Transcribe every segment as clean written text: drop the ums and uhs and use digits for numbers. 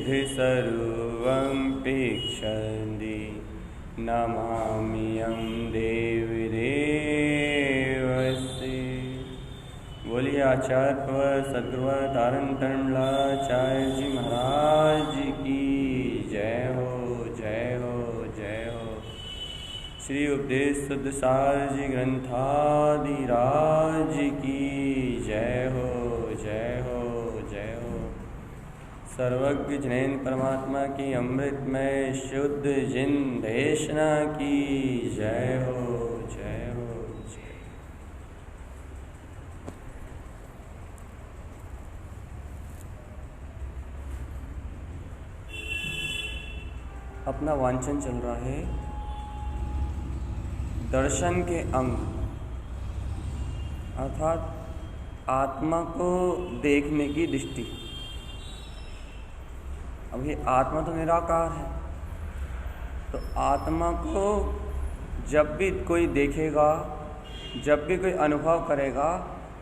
सिद्धि सर्वं पेक्षन्ति नमाम्यहं देवी देवस्य। बोलिए आचार्य प्रवर सद्गुरु तारण तरणलाचार्य जी महाराज की जय हो, जय हो, जय हो। श्री उपदेश शुद्ध सार जी ग्रंथादिराज की जय हो, जय हो, जय हो। सर्वज्ञ जैन परमात्मा की अमृतमय शुद्ध जिन देशना की जय हो, जय हो, जय। अपना वांछन चल रहा है दर्शन के अंग, अर्थात आत्मा को देखने की दृष्टि। अब ये आत्मा तो निराकार है, तो आत्मा को जब भी कोई देखेगा, जब भी कोई अनुभव करेगा,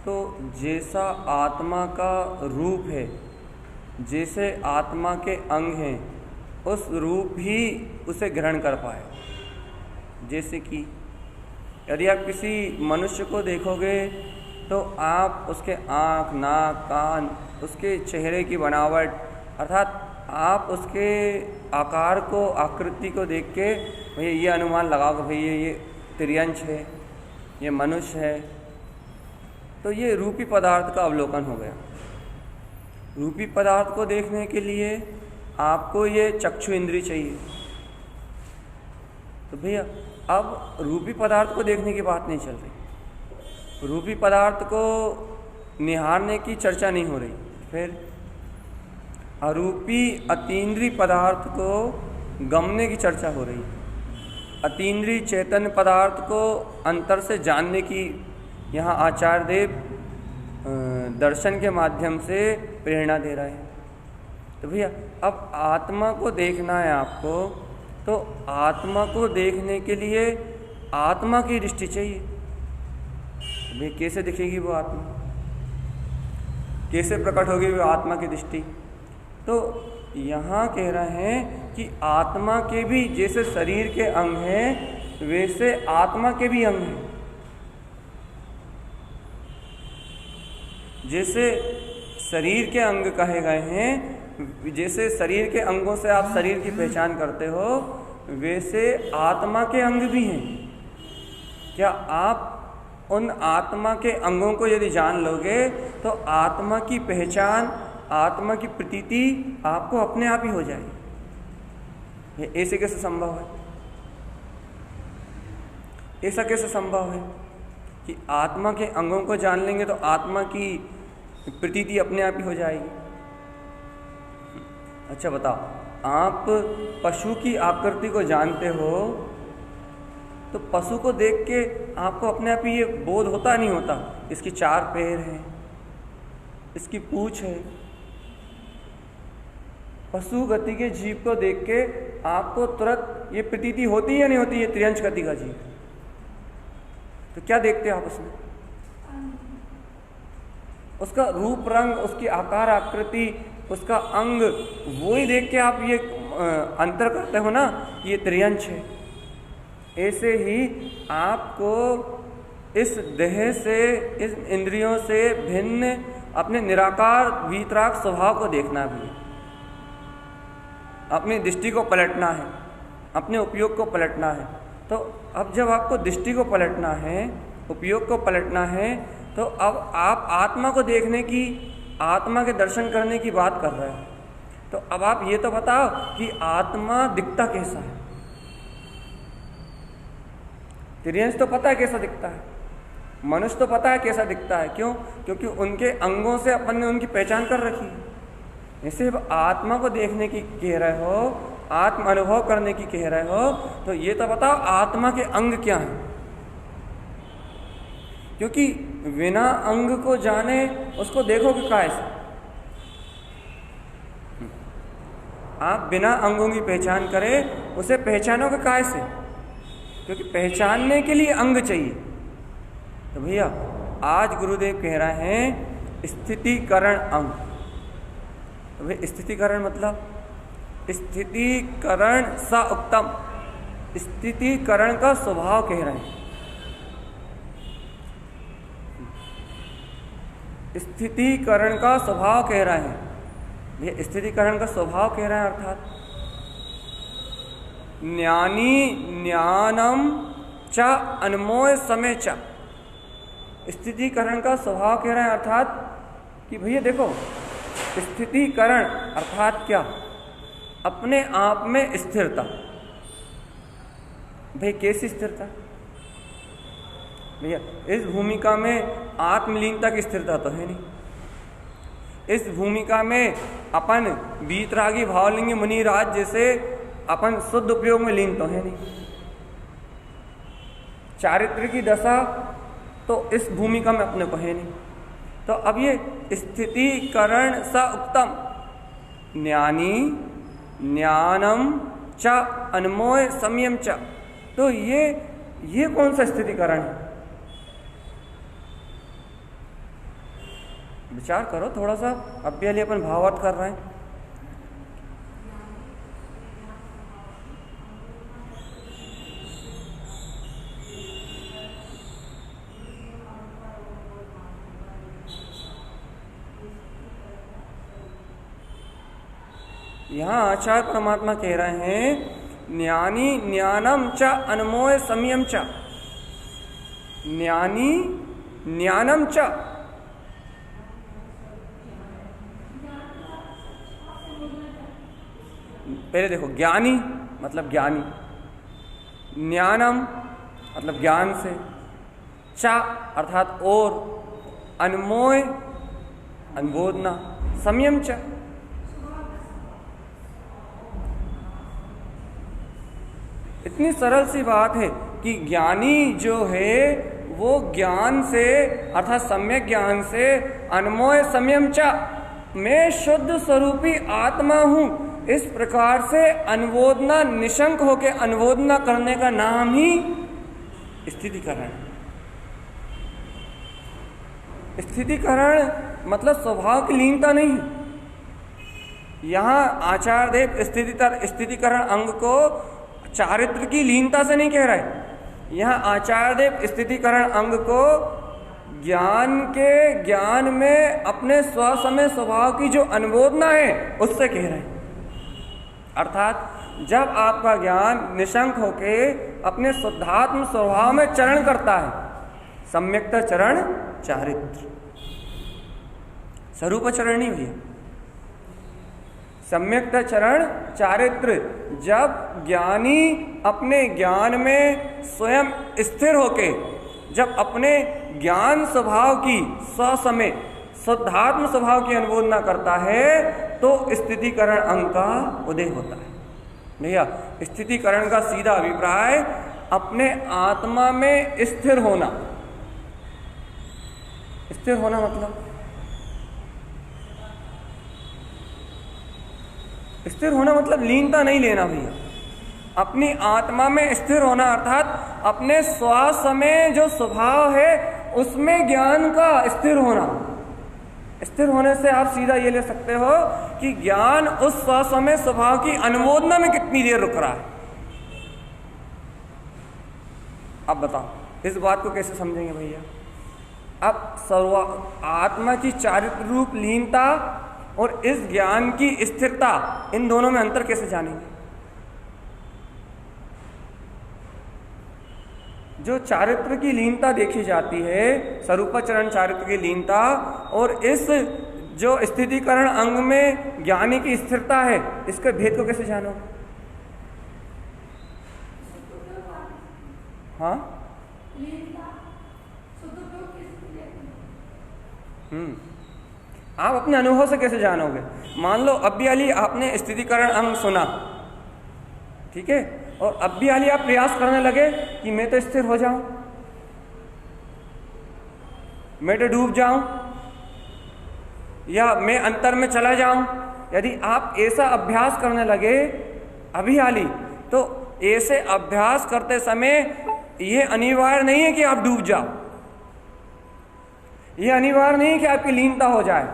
तो जैसा आत्मा का रूप है, जैसे आत्मा के अंग हैं, उस रूप ही उसे ग्रहण कर पाए। जैसे कि यदि आप किसी मनुष्य को देखोगे तो आप उसके आँख, नाक, कान, उसके चेहरे की बनावट, अर्थात आप उसके आकार को, आकृति को देख के भैया ये अनुमान लगाओगे भैया ये तिर्यंश है, ये मनुष्य है। तो ये रूपी पदार्थ का अवलोकन हो गया। रूपी पदार्थ को देखने के लिए आपको ये चक्षु इंद्रिय चाहिए। तो भैया अब रूपी पदार्थ को देखने की बात नहीं चल रही, रूपी पदार्थ को निहारने की चर्चा नहीं हो रही, फिर अरूपी अतीन्द्रिय पदार्थ को गमने की चर्चा हो रही। अतीन्द्रिय चैतन्य पदार्थ को अंतर से जानने की यहाँ आचार्य देव दर्शन के माध्यम से प्रेरणा दे रहे हैं। तो भैया अब आत्मा को देखना है आपको, तो आत्मा को देखने के लिए आत्मा की दृष्टि चाहिए। भैया कैसे दिखेगी वो आत्मा, कैसे प्रकट होगी वो आत्मा की दृष्टि? तो यहाँ कह रहे हैं कि आत्मा के भी जैसे शरीर के अंग हैं, वैसे आत्मा के भी अंग हैं। जैसे शरीर के अंग कहे गए हैं, जैसे शरीर के अंगों से आप शरीर की पहचान करते हो, वैसे आत्मा के अंग भी हैं। क्या आप उन आत्मा के अंगों को यदि जान लोगे तो आत्मा की पहचान, आत्मा की प्रतीति आपको अपने आप ही हो जाएगी। ये ऐसे कैसे संभव है? ऐसा कैसे संभव है कि आत्मा के अंगों को जान लेंगे तो आत्मा की प्रतीति अपने आप ही हो जाएगी? अच्छा बताओ, आप पशु की आकृति को जानते हो तो पशु को देख के आपको अपने आप ही ये बोध होता नहीं होता, इसकी 4 पैर हैं, इसकी पूंछ है। पशु गति के जीव को देख के आपको तुरंत ये प्रतीति होती है या नहीं होती है त्रियंश गति का जीव? तो क्या देखते हैं आप उसमें? उसका रूप रंग, उसकी आकार आकृति, उसका अंग, वो ही देख के आप ये अंतर करते हो ना, ये त्रियंश है। ऐसे ही आपको इस देह से, इस इंद्रियों से भिन्न अपने निराकार वीतराग स्वभाव को देखना भी है। अपनी दृष्टि को पलटना है, अपने उपयोग को पलटना है। तो अब जब आपको दृष्टि को पलटना है, उपयोग को पलटना है, तो अब आप आत्मा को देखने की, आत्मा के दर्शन करने की बात कर रहे हो। तो अब आप ये तो बताओ कि आत्मा दिखता कैसा है? त्रियंश तो पता है कैसा दिखता है, मनुष्य तो पता है कैसा दिखता है। क्यों? क्योंकि उनके अंगों से अपन ने उनकी पहचान कर रखी है। ऐसे आत्मा को देखने की कह रहे हो, आत्म अनुभव करने की कह रहे हो, तो ये तो बताओ आत्मा के अंग क्या हैं? क्योंकि बिना अंग को जाने उसको देखोगे कैसे? आप बिना अंगों की पहचान करें, उसे पहचानोगे कैसे? क्योंकि पहचानने के लिए अंग चाहिए। तो भैया आज गुरुदेव कह रहे हैं स्थितिकरण अंग। तो भाई स्थितिकरण मतलब स्थितीकरण स उक्तम, स्थितीकरण का स्वभाव कह रहे हैं। स्थितीकरण का स्वभाव कह रहे हैं, ये स्थितीकरण का स्वभाव कह रहे हैं, अर्थात ज्ञानी ज्ञानम च अनमोय समय च, स्थितीकरण का स्वभाव कह रहे हैं, अर्थात कि भैया देखो, स्थितीकरण अर्थात क्या? अपने आप में स्थिरता। भाई कैसी स्थिरता भैया? इस भूमिका में आत्मलीनता की स्थिरता तो है नहीं। इस भूमिका में अपन वीतरागी भावलिंगी मुनिराज जैसे अपन शुद्ध उपयोग में लीन तो है नहीं। चारित्र की दशा तो इस भूमिका में अपने को है नहीं। तो अब ये स्थितीकरण स उत्तम, ज्ञानी ज्ञानम च अनमोय संयम च, तो ये कौन सा स्थितीकरण है? विचार करो थोड़ा सा। अभी अपन भावार्थ कर रहे हैं। यहाँ आचार्य परमात्मा कह रहे हैं ज्ञानी ज्ञानम च अनमोय संयम च, ज्ञानी ज्ञानम च, पहले देखो, ज्ञानी मतलब ज्ञानी, ज्ञानम मतलब ज्ञान से, च अर्थात और, अनमोय अनबोधना, संयम च। इतनी सरल सी बात है कि ज्ञानी जो है वो ज्ञान से अर्थात सम्यक ज्ञान से, अनमोय संयम च, मैं शुद्ध स्वरूपी आत्मा हूं, इस प्रकार से अनुबोधना, निशंक होकर अनुबोधना करने का नाम ही स्थितीकरण। स्थितीकरण मतलब स्वभाव की लीनता नहीं है। यहाँ आचार्य देव स्थितीकरण अंग को चारित्र की लीनता से नहीं कह रहे। यहाँ आचार्य देव स्थितीकरण अंग को ज्ञान में अपने स्वसमय स्वभाव की जो अनुबोधना है उससे कह रहे हैं। अर्थात जब आपका ज्ञान निशंक होके अपने शुद्धात्म स्वभाव में चरण करता है, सम्यक्ता चरण चारित्र, स्वरूप चरण नहीं भैया, सम्यक्ता चरण चारित्र, जब ज्ञानी अपने ज्ञान में स्वयं स्थिर होके जब अपने ज्ञान स्वभाव की स्वसमय शुद्धात्म स्वभाव की अनुबोधना करता है तो स्थितीकरण अंग का उदय होता है। भैया स्थितीकरण का सीधा अभिप्राय अपने आत्मा में स्थिर होना। स्थिर होना मतलब लीनता नहीं लेना भैया, अपनी आत्मा में स्थिर होना, अर्थात अपने श्वास में जो स्वभाव है उसमें ज्ञान का स्थिर होना। स्थिर होने से आप सीधा ये ले सकते हो कि ज्ञान उस श्वास में स्वभाव की अनुमोदना में कितनी देर रुक रहा है। अब बताओ इस बात को कैसे समझेंगे भैया? अब आत्मा की चारित्र रूप लीनता और इस ज्ञान की स्थिरता, इन दोनों में अंतर कैसे जानेंगे? जो चारित्र की लीनता देखी जाती है, स्वरूपाचरण चारित्र की लीनता, और इस जो स्थितीकरण अंग में ज्ञानी की स्थिरता है, इसके भेद को कैसे जानो? हाँ, आप अपने अनुभव से कैसे जानोगे? मान लो अब भी अली आपने स्थितीकरण अंग सुना, ठीक है, और अब भी अली आप प्रयास करने लगे कि मैं तो स्थिर हो जाऊं, मैं तो डूब जाऊं, या मैं अंतर में चला जाऊं। यदि आप ऐसा अभ्यास करने लगे अभी हाली, तो ऐसे अभ्यास करते समय ये अनिवार्य नहीं है कि आप डूब जाओ, ये अनिवार्य नहीं है कि आपकी लीनता हो जाए।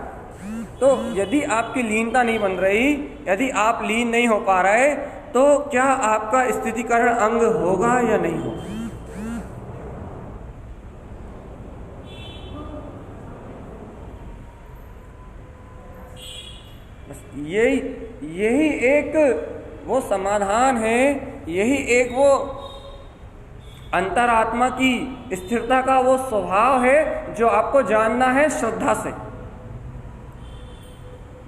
तो यदि आपकी लीनता नहीं बन रही, यदि आप लीन नहीं हो पा रहे, तो क्या आपका स्थितिकरण अंग होगा या नहीं होगा? बस यही एक वो समाधान है, यही एक वो अंतरात्मा की स्थिरता का वो स्वभाव है जो आपको जानना है श्रद्धा से।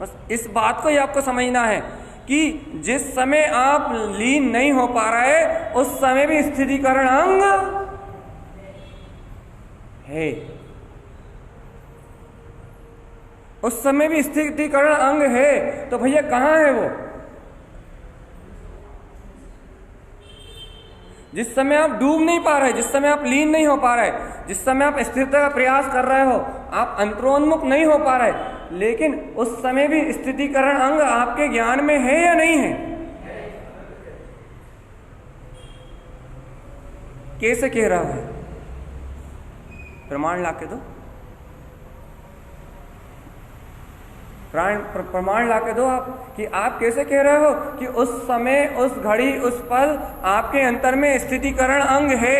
बस इस बात को ही आपको समझना है कि जिस समय आप लीन नहीं हो पा रहे, उस समय भी स्थितिकरण अंग है, उस समय भी स्थितिकरण अंग है। तो भैया कहाँ है वो? जिस समय आप डूब नहीं पा रहे, जिस समय आप लीन नहीं हो पा रहे, जिस समय आप स्थिरता का प्रयास कर रहे हो, आप अंतरोन्मुख नहीं हो पा रहे, लेकिन उस समय भी स्थितिकरण अंग आपके ज्ञान में है या नहीं है? कैसे कह रहा है? प्रमाण लाके दो, प्रमाण लाके दो आप कि आप कैसे कह रहे हो कि उस समय, उस घड़ी, उस पल आपके अंतर में स्थितिकरण अंग है।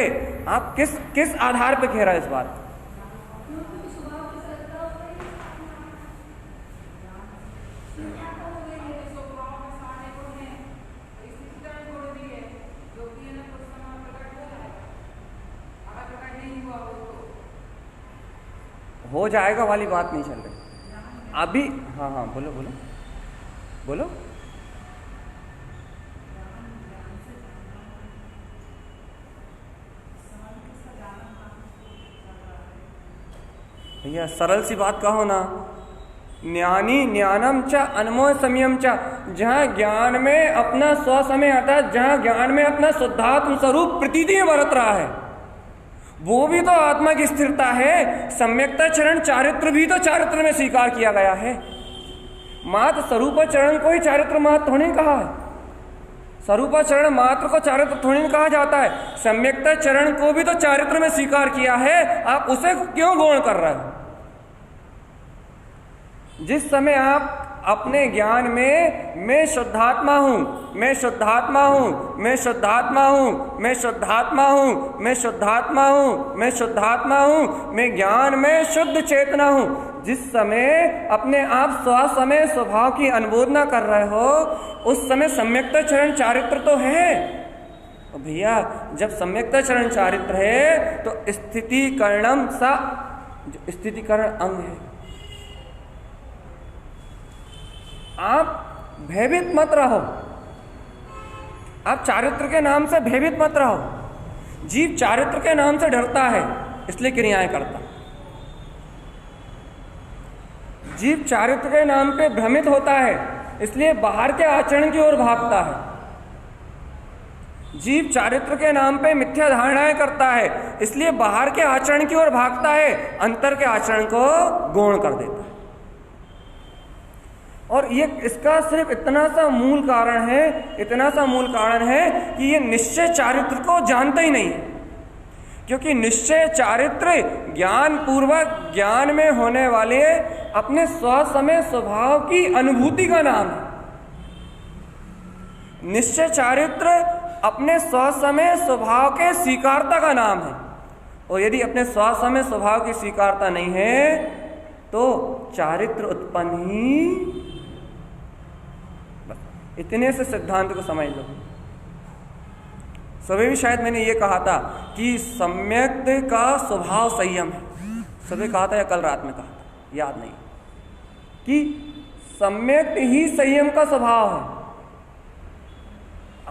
आप किस आधार पे कह रहे हैं इस बात? हो जाएगा वाली बात नहीं चल रही अभी। हाँ हाँ, बोलो बोलो बोलो। भैया सरल सी बात कहो ना, ज्ञानी ज्ञानम च अनमोय समयम च, जहाँ ज्ञान में अपना स्वसमय आता, जहाँ ज्ञान में अपना शुद्धात्म स्वरूप प्रतीति बरत रहा है, वो भी तो आत्मा की स्थिरता है। सम्यक्ता चरण चारित्र भी तो चारित्र में स्वीकार किया गया है। मात्र स्वरूप चरण को ही चारित्र मात्र थोड़ी कहा है, स्वरूप चरण मात्र को चारित्र थोड़ी कहा जाता है। सम्यक्ता चरण को भी तो चारित्र में स्वीकार किया है, आप उसे क्यों गौण कर रहे हो? जिस समय आप अपने ज्ञान में मैं शुद्धात्मा हूं, मैं शुद्धात्मा हूं, मैं शुद्धात्मा हूं, मैं शुद्धात्मा हूं, मैं शुद्धात्मा हूं, मैं शुद्धात्मा हूं, मैं ज्ञान में शुद्ध चेतना हूं, जिस समय अपने आप स्वसमय स्वभाव की अनुमोदना कर रहे हो, उस समय सम्यक्ता चरण चारित्र तो है। तो भैया जब सम्यक्ता चरण चारित्र है तो स्थितिकरणम सा, स्थितिकरण अंग है। आप भयभीत मत रहो, आप चारित्र के नाम से भयभीत मत रहो। जीव चारित्र के नाम से डरता है, इसलिए क्रियाएं करता। जीव चारित्र के नाम पे भ्रमित होता है, इसलिए बाहर के आचरण की ओर भागता है। जीव चारित्र के नाम पे मिथ्या धारणाएं करता है, इसलिए बाहर के आचरण की ओर भागता है, अंतर के आचरण को गौण कर देता है। और ये इसका सिर्फ इतना सा मूल कारण है, इतना सा मूल कारण है कि ये निश्चय चारित्र को जानता ही नहीं है। क्योंकि निश्चय चारित्र ज्ञान पूर्वक ज्ञान में होने वाले अपने स्वसमय स्वभाव की अनुभूति का नाम है। निश्चय चारित्र अपने स्वसमय स्वभाव के स्वीकारता का नाम है। और यदि अपने स्वसमय स्वभाव की स्वीकारता नहीं है तो चारित्र उत्पन्न ही। इतने से सिद्धांत को समझ लो। सभी भी शायद मैंने ये कहा था कि सम्यक का स्वभाव संयम है। सभी कहा था या कल रात में कहा था, याद नहीं, कि सम्यक ही संयम का स्वभाव है।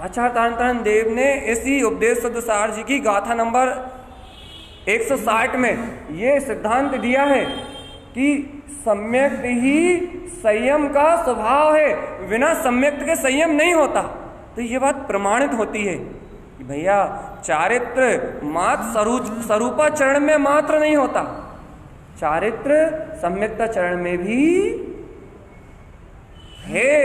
आचार्य तारण देव ने इसी उपदेश सदसार जी की गाथा नंबर 160 में ये सिद्धांत दिया है कि सम्यक ही संयम का स्वभाव है, बिना सम्यक के संयम नहीं होता। तो ये बात प्रमाणित होती है कि भैया चारित्र मात्र स्वरूपा चरण में मात्र नहीं होता, चारित्र सम्यक्ता चरण में भी है।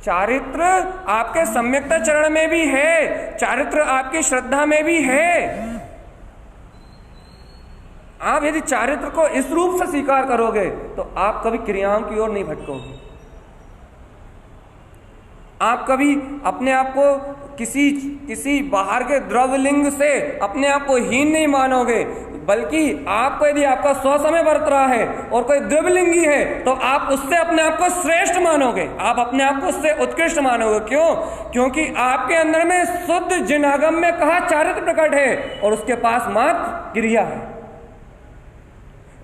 चारित्र आपके सम्यक्ता चरण में भी है, चारित्र आपकी श्रद्धा में भी है। आप यदि चारित्र को इस रूप से स्वीकार करोगे तो आप कभी क्रियाओं की ओर नहीं भटकोगे। आप कभी अपने आप को किसी बाहर के द्रव्यलिंग से अपने आप को हीन नहीं मानोगे, बल्कि आपको यदि आपका स्वसमय बरत रहा है और कोई द्रव्यलिंगी है तो आप उससे अपने आप को श्रेष्ठ मानोगे, आप अपने आप को उससे उत्कृष्ट मानोगे। क्यों? क्योंकि आपके अंदर में शुद्ध जिनागम में कहा चारित्र प्रकट है और उसके पास मात्र क्रिया है,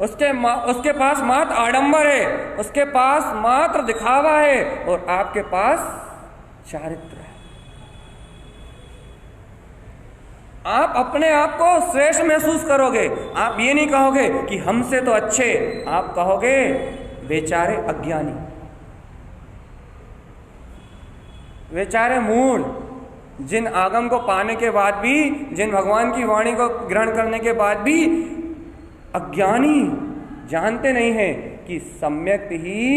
उसके पास मात्र आडंबर है, उसके पास मात्र दिखावा है और आपके पास चारित्र है। आप अपने आप को श्रेष्ठ महसूस करोगे। आप ये नहीं कहोगे कि हमसे तो अच्छे, आप कहोगे बेचारे अज्ञानी, बेचारे मूढ़, जिन आगम को पाने के बाद भी, जिन भगवान की वाणी को ग्रहण करने के बाद भी अज्ञानी, जानते नहीं हैं कि सम्यक ही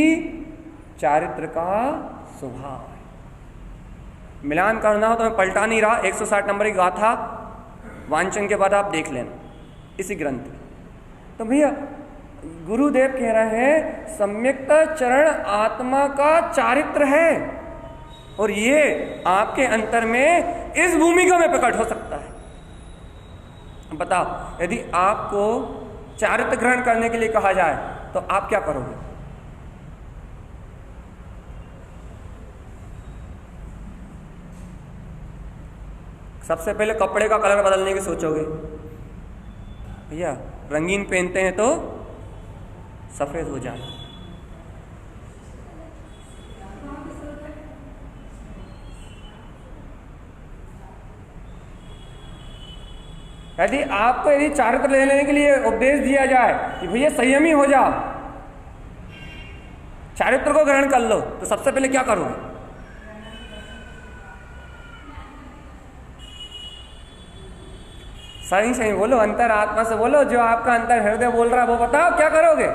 चारित्र का स्वभाव है। मिलान करना हो तो मैं पलटा नहीं रहा, 160 नंबर की गाथा वांचन के बाद आप देख लेना इसी ग्रंथ। तो भैया गुरुदेव कह रहे हैं सम्यक्ता चरण आत्मा का चारित्र है और ये आपके अंतर में इस भूमिका में प्रकट हो सकता है। बताओ, यदि आपको चारित्र ग्रहण करने के लिए कहा जाए तो आप क्या करोगे? सबसे पहले कपड़े का कलर बदलने की सोचोगे। भैया रंगीन पहनते हैं तो सफेद हो जाए। यदि आपको चारित्र लेने के लिए उपदेश दिया जाए कि भैया संयमी हो जाओ, चारित्र को ग्रहण कर लो, तो सबसे पहले क्या करोगे? सही सही बोलो, अंतर आत्मा से बोलो, जो आपका अंतर हृदय बोल रहा है वो बताओ, क्या करोगे?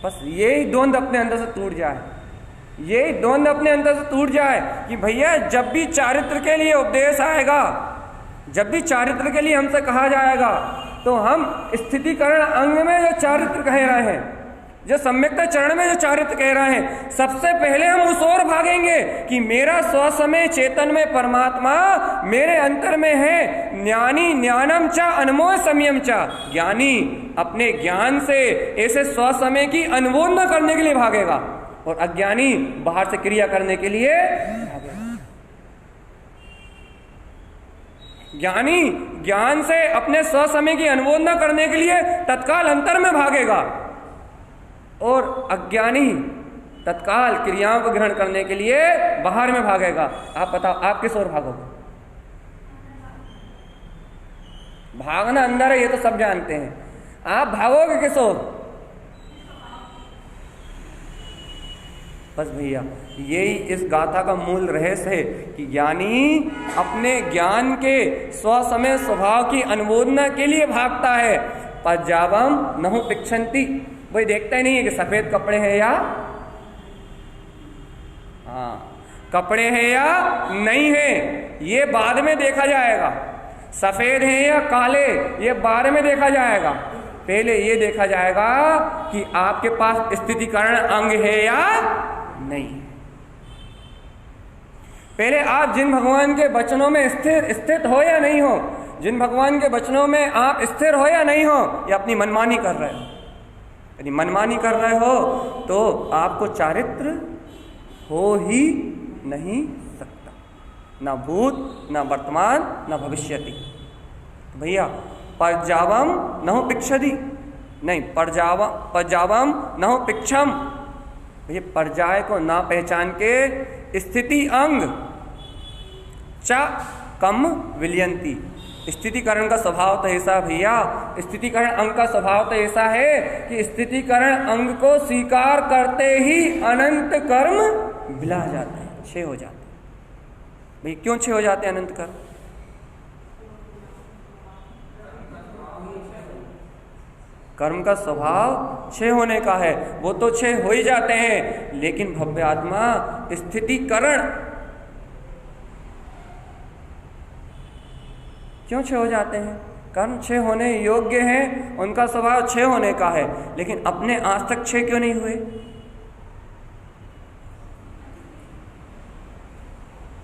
बस यही द्वंद अपने अंदर से टूट जाए, यही द्वंद अपने अंदर से टूट जाए कि भैया जब भी चारित्र के लिए उपदेश आएगा, जब भी चारित्र के लिए हमसे कहा जाएगा, तो हम स्थितिकरण अंग में जो चारित्र कह रहे हैं, जो सम्यक्ता चरण में जो चारित्र कह रहे हैं, सबसे पहले हम उस ओर भागेंगे कि मेरा स्वसमय चेतन में परमात्मा मेरे अंतर में है। ज्ञानी ज्ञानम चा अनमोय संयम चा, ज्ञानी अपने ज्ञान से ऐसे स्वसमय की अनुमोदना करने के लिए भागेगा और अज्ञानी बाहर से क्रिया करने के लिए भागेगा। ज्ञानी ज्ञान से अपने स्वसमय की अनुमोदना करने के लिए तत्काल अंतर में भागेगा और अज्ञानी तत्काल क्रियाओं को ग्रहण करने के लिए बाहर में भागेगा। आप बताओ, आप किस ओर भागोगे? भागना अंदर है, ये तो सब जानते हैं। आप भागोगे किस ओर? बस भैया यही इस गाथा का मूल रहस्य है कि ज्ञानी अपने ज्ञान के स्वसमय स्वभाव की अनुमोदना के लिए भागता है। पज्जावम नहु पिक्षन्ति, वही देखता ही नहीं है कि सफेद कपड़े हैं या कपड़े हैं या नहीं है, ये बाद में देखा जाएगा। सफेद हैं या काले, ये बाद में देखा जाएगा। पहले ये देखा जाएगा कि आपके पास स्थितिकरण अंग है या नहीं। पहले आप जिन भगवान के वचनों में स्थित हो या नहीं हो, जिन भगवान के वचनों में आप स्थिर हो या नहीं हो, या अपनी मनमानी कर रहे हो। यदि मनमानी कर रहे हो तो आपको चारित्र हो ही नहीं सकता, ना भूत, ना वर्तमान, ना भविष्यति। भैया पर्जावम नहु पिक्षति, नहीं पर्जावम नहु पिक्षम। भैया पर्याय को ना पहचान के स्थिति अंग च कम विलियंती, स्थितिकरण का स्वभाव तो ऐसा भैया, स्थितिकरण अंग का स्वभाव तो ऐसा है कि स्थितिकरण अंग को स्वीकार करते ही अनंत कर्म विला जाते हैं, क्षय हो जाते हैं। भाई क्यों क्षय हो जाते हैं अनंत कर्म? कर्म का स्वभाव क्षय होने का है, वो तो क्षय हो ही जाते हैं, लेकिन भव्य आत्मा स्थितिकरण क्यों क्षय हो जाते हैं? कर्म क्षय होने योग्य हैं, उनका स्वभाव क्षय होने का है, लेकिन अपने आज तक क्षय क्यों नहीं हुए?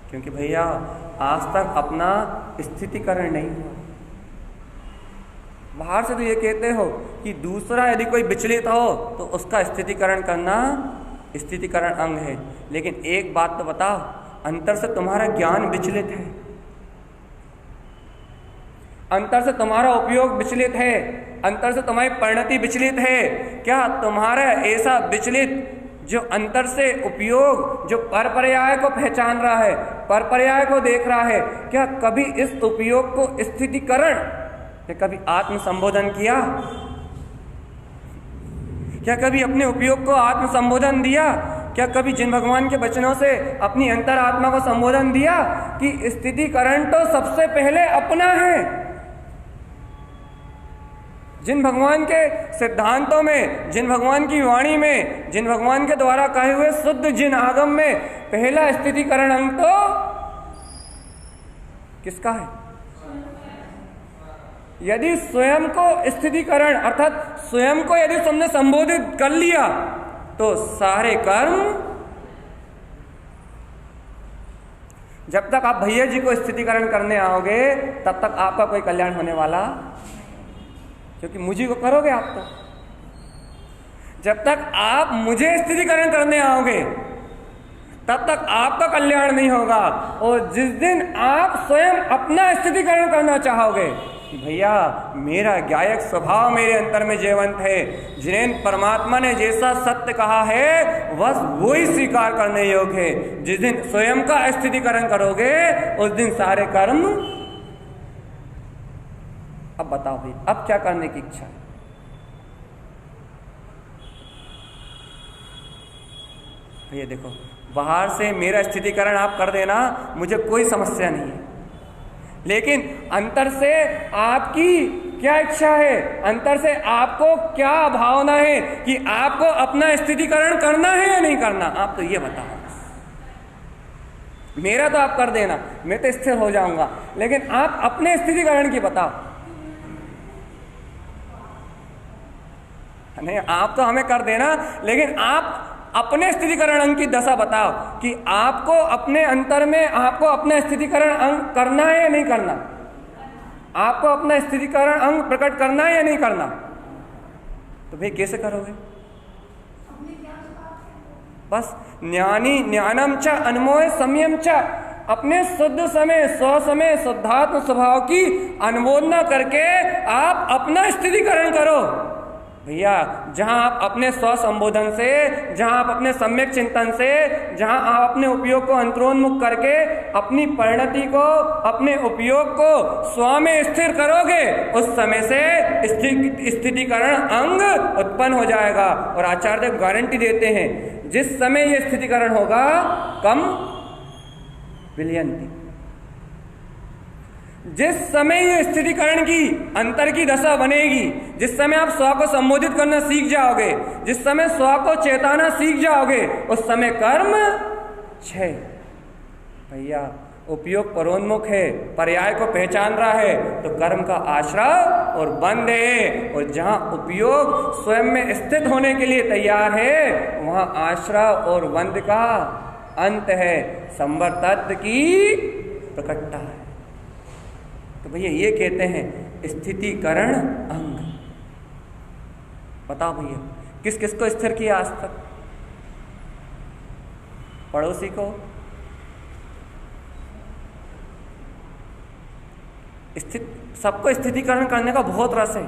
क्योंकि भैया आज तक अपना स्थितिकरण नहीं हुआ। बाहर से तो ये कहते हो कि दूसरा यदि कोई विचलित हो तो उसका स्थितिकरण करना स्थितिकरण अंग है, लेकिन एक बात तो बताओ, अंतर से तुम्हारा ज्ञान विचलित है, अंतर से तुम्हारा उपयोग विचलित है, अंतर से तुम्हारी परिणति विचलित है। क्या तुम्हारा ऐसा विचलित जो अंतर से उपयोग, जो परपर्याय को पहचान रहा है, परपर्याय को देख रहा है, क्या कभी इस उपयोग को स्थितिकरण या कभी आत्म संबोधन किया? क्या कभी अपने उपयोग को आत्म संबोधन दिया? क्या कभी जिन भगवान के वचनों से अपनी अंतरात्मा को संबोधन दिया कि स्थितिकरण तो सबसे पहले अपना है? जिन भगवान के सिद्धांतों में, जिन भगवान की वाणी में, जिन भगवान के द्वारा कहे हुए शुद्ध जिन आगम में पहला स्थितिकरण अंग तो किसका है? यदि स्वयं को स्थितिकरण अर्थात स्वयं को यदि तुमने संबोधित कर लिया तो सारे कर्म, जब तक आप भैया जी को स्थितिकरण करने आओगे तब तक आपका कोई कल्याण होने वाला, क्योंकि मुझे को करोगे आप तो। जब तक आप मुझे स्थितिकरण करने आओगे तब तक आपका कल्याण नहीं होगा। और जिस दिन आप स्वयं अपना स्थितिकरण करना चाहोगे कि भैया मेरा ज्ञायक स्वभाव मेरे अंतर में जीवंत है, जिन्हें परमात्मा ने जैसा सत्य कहा है बस वो ही स्वीकार करने योग्य है, जिस दिन स्वयं का स्थितिकरण करोगे उस दिन सारे कर्म। अब बताओ भाई, अब क्या करने की इच्छा है? भैया देखो, बाहर से मेरा स्थितिकरण आप कर देना, मुझे कोई समस्या नहीं है, लेकिन अंतर से आपकी क्या इच्छा है, अंतर से आपको क्या भावना है कि आपको अपना स्थितिकरण करना है या नहीं करना? आप तो ये बताओ। मेरा तो आप कर देना, मैं तो स्थिर हो जाऊंगा, लेकिन आप अपने स्थितिकरण की बताओ। नहीं, आप तो हमें कर देना, लेकिन आप अपने स्थितिकरण अंग की दशा बताओ कि आपको अपने अंतर में आपको अपना स्थितिकरण अंग करना है या नहीं करना? आपको अपना स्थितिकरण अंग प्रकट करना है या नहीं करना? तो भाई कैसे करोगे? बस ज्ञानी ज्ञानम च अनमोय संयम च, अपने शुद्ध समय स्व समय शुद्धात्म स्वभाव की अनुमोदना करके आप अपना स्थितिकरण करो। भैया जहां आप अपने स्व संबोधन से, जहां आप अपने सम्यक चिंतन से, जहां आप अपने उपयोग को अंतरोन्मुख करके अपनी परिणति को, अपने उपयोग को स्व में स्थिर करोगे, उस समय से स्थितिकरण अंग उत्पन्न हो जाएगा। और आचार्य गारंटी देते हैं, जिस समय यह स्थितिकरण होगा कम विलयंती, जिस समय ये स्थितिकरण की अंतर की दशा बनेगी, जिस समय आप स्व को संबोधित करना सीख जाओगे, जिस समय स्व को चेताना सीख जाओगे, उस समय कर्म क्षय। भैया उपयोग परोन्मुख है, पर्याय को पहचान रहा है, तो कर्म का आश्रय और बंध है। और जहां उपयोग स्वयं में स्थित होने के लिए तैयार है, वहां आश्रय और बंध का अंत है, संवर तत्व की प्रकटता है। तो भैया ये कहते हैं स्थितिकरण अंग। बताओ भैया किस किस को स्थिर किया आज तक? पड़ोसी को, सबको स्थितिकरण करने का बहुत रस है,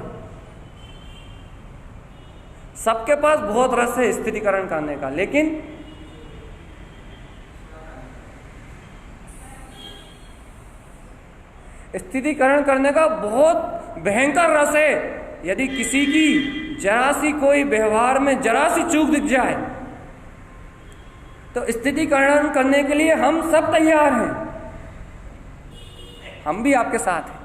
सबके पास बहुत रस है स्थितिकरण करने का, लेकिन स्थितिकरण करने का बहुत भयंकर रस है। यदि किसी की जरा सी कोई व्यवहार में जरा सी चूक दिख जाए तो स्थितिकरण करने के लिए हम सब तैयार हैं, हम भी आपके साथ हैं।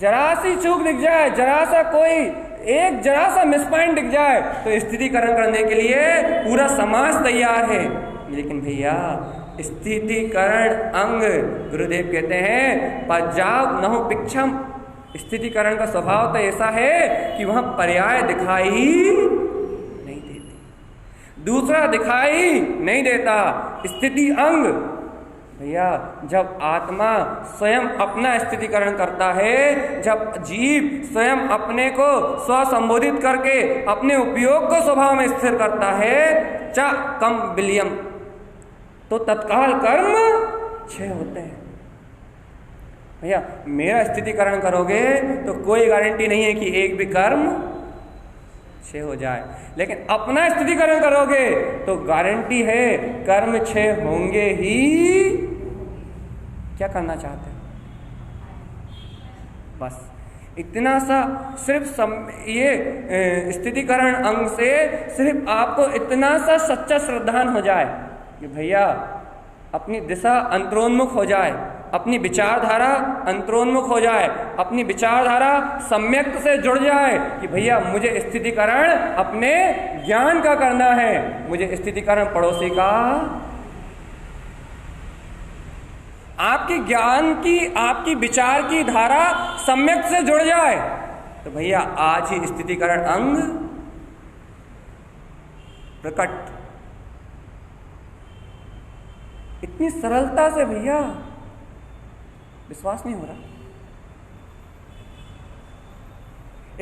जरा सी चूक दिख जाए, जरा सा कोई एक जरा सा मिसपॉइंट दिख जाए तो स्थितिकरण करने के लिए पूरा समाज तैयार है। लेकिन भैया स्थितिकरण अंग, गुरुदेव कहते हैं पज्जाव नहु पिक्षम। स्थितिकरण का स्वभाव तो ऐसा है कि वहां पर्याय दिखाई नहीं देती, दूसरा दिखाई नहीं देता। स्थिति अंग भैया, जब आत्मा स्वयं अपना स्थितिकरण करता है, जब जीव स्वयं अपने को स्व संबोधित करके अपने उपयोग को स्वभाव में स्थिर करता है, च कम विलियम, तो तत्काल कर्म क्षय होते हैं। भैया मेरा स्थितिकरण करोगे तो कोई गारंटी नहीं है कि एक भी कर्म क्षय हो जाए, लेकिन अपना स्थितिकरण करोगे तो गारंटी है कर्म क्षय होंगे ही। क्या करना चाहते हैं? बस इतना सा सिर्फ ये स्थितिकरण अंग से सिर्फ आपको इतना सा सच्चा श्रद्धान हो जाए कि भैया अपनी दिशा अंतरोन्मुख हो जाए, अपनी विचारधारा अंतरोन्मुख हो जाए, अपनी विचारधारा सम्यक से जुड़ जाए कि भैया मुझे स्थितिकरण अपने ज्ञान का करना है, मुझे स्थितिकरण पड़ोसी का। आपकी ज्ञान की, आपकी विचार की धारा सम्यक से जुड़ जाए तो भैया आज ही स्थितिकरण अंग प्रकट। इतनी सरलता से भैया विश्वास नहीं हो रहा।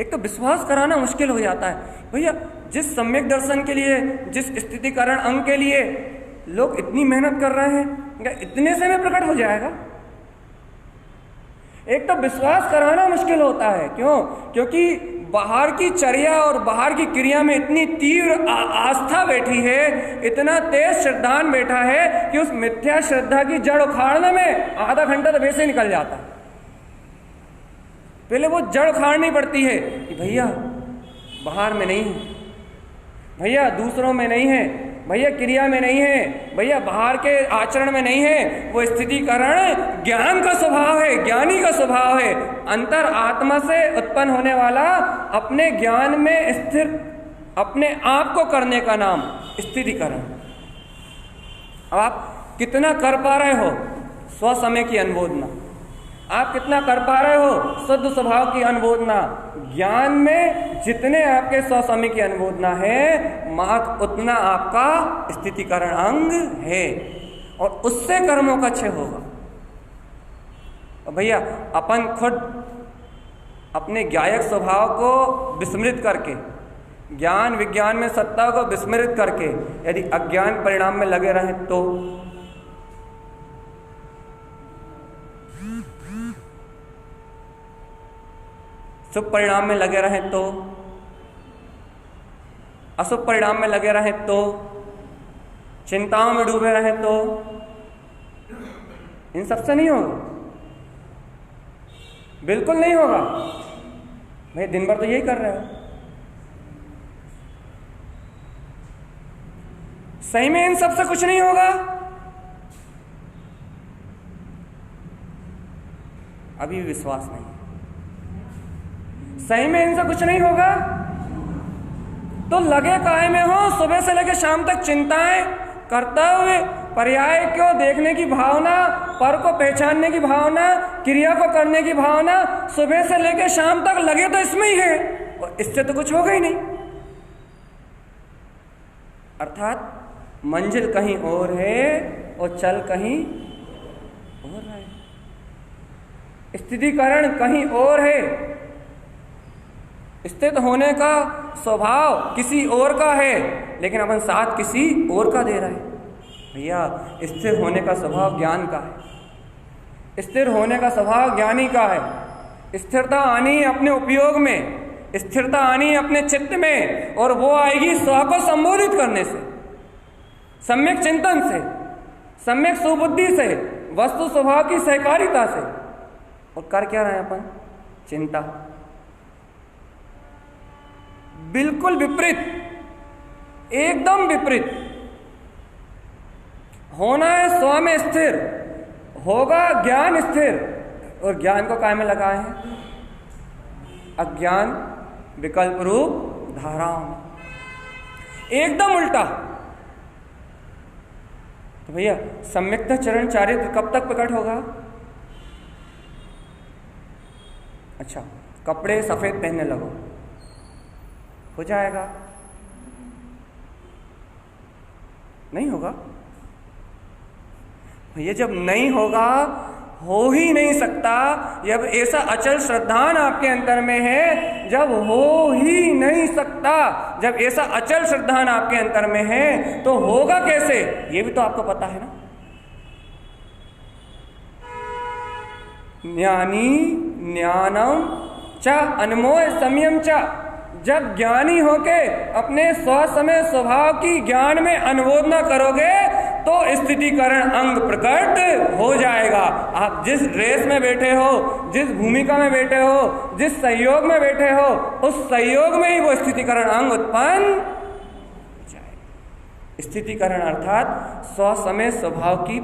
एक तो विश्वास कराना मुश्किल हो जाता है भैया, जिस सम्यक दर्शन के लिए, जिस स्थितिकरण अंग के लिए लोग इतनी मेहनत कर रहे हैं, इतने से में प्रकट हो जाएगा। एक तो विश्वास कराना मुश्किल होता है, क्यों? क्योंकि बाहर की चर्या और बाहर की क्रिया में इतनी तीव्र आस्था बैठी है, इतना तेज श्रद्धान बैठा है कि उस मिथ्या श्रद्धा की जड़ उखाड़ने में आधा घंटा तो वैसे निकल जाता है। पहले वो जड़ उखाड़नी पड़ती है कि भैया बाहर में नहीं है, भैया दूसरों में नहीं है, भैया क्रिया में नहीं है, भैया बाहर के आचरण में नहीं है। वो स्थितिकरण ज्ञान का स्वभाव है, ज्ञानी का स्वभाव है। अंतर आत्मा से उत्पन्न होने वाला अपने ज्ञान में स्थिर अपने आप को करने का नाम स्थितिकरण। अब आप कितना कर पा रहे हो स्व समय की अनुमोदना, आप कितना कर पा रहे हो शुद्ध स्वभाव की अनुमोदना। ज्ञान में जितने आपके स्व समय की अनुमोदना है, मात्र उतना आपका स्थितिकरण अंग है, और उससे कर्मों का क्षय होगा। और भैया अपन खुद अपने ज्ञायक स्वभाव को विस्मृत करके, ज्ञान विज्ञान में सत्ता को विस्मृत करके यदि अज्ञान परिणाम में लगे रहें तो शुभ परिणाम में लगे रहें तो, अशुभ परिणाम में लगे रहें तो, चिंताओं में डूबे रहें तो, इन सबसे नहीं होगा, बिल्कुल नहीं होगा। भाई दिन भर तो यही कर रहे हो, सही में इन सबसे कुछ नहीं होगा। अभी विश्वास नहीं, सही में इनसे कुछ नहीं होगा तो लगे काहे में हो, सुबह से लेकर शाम तक चिंताएं करते हुए, पर्याय को देखने की भावना, पर को पहचानने की भावना, क्रिया को करने की भावना, सुबह से लेकर शाम तक लगे तो इसमें ही है, और इससे तो कुछ होगा ही नहीं। अर्थात मंजिल कहीं और है और चल कहीं और है, स्थितिकरण कहीं और है, स्थित होने का स्वभाव किसी और का है, लेकिन अपन साथ किसी और का दे रहे हैं। भैया स्थिर होने का स्वभाव ज्ञान का है, स्थिर होने का स्वभाव ज्ञानी का है। स्थिरता आनी है अपने उपयोग में, स्थिरता आनी है अपने चित्त में, और वो आएगी स्व को संबोधित करने से, सम्यक चिंतन से, सम्यक सुबुद्धि से, वस्तु स्वभाव की सहकारिता से। और कर क्या रहे हैं अपन? चिंता। बिल्कुल विपरीत, एकदम विपरीत। होना है स्व में स्थिर, होगा ज्ञान स्थिर, और ज्ञान को काय में लगाए हैं? अज्ञान विकल्प रूप धाराओं में। एकदम उल्टा। तो भैया सम्यक्तः चरण चारित्र कब तक प्रकट होगा? अच्छा, कपड़े सफेद पहनने लगो, हो जाएगा? नहीं होगा भैया। जब नहीं होगा, हो ही नहीं सकता, जब ऐसा अचल श्रद्धान आपके अंतर में है, जब हो ही नहीं सकता, जब ऐसा अचल श्रद्धान आपके अंतर में है तो होगा कैसे? ये भी तो आपको पता है ना। ज्ञानी ज्ञानम च अनमोय संयम च, जब ज्ञानी होके अपने स्वसमय स्वभाव की ज्ञान में अनुमोदना करोगे तो स्थितिकरण अंग प्रकट हो जाएगा। आप जिस रेस में बैठे हो, जिस भूमिका में बैठे हो, जिस सहयोग में बैठे हो, उस सहयोग में ही वो स्थितिकरण अंग उत्पन्न हो जाएगा। स्थितिकरण अर्थात स्वसमय स्वभाव की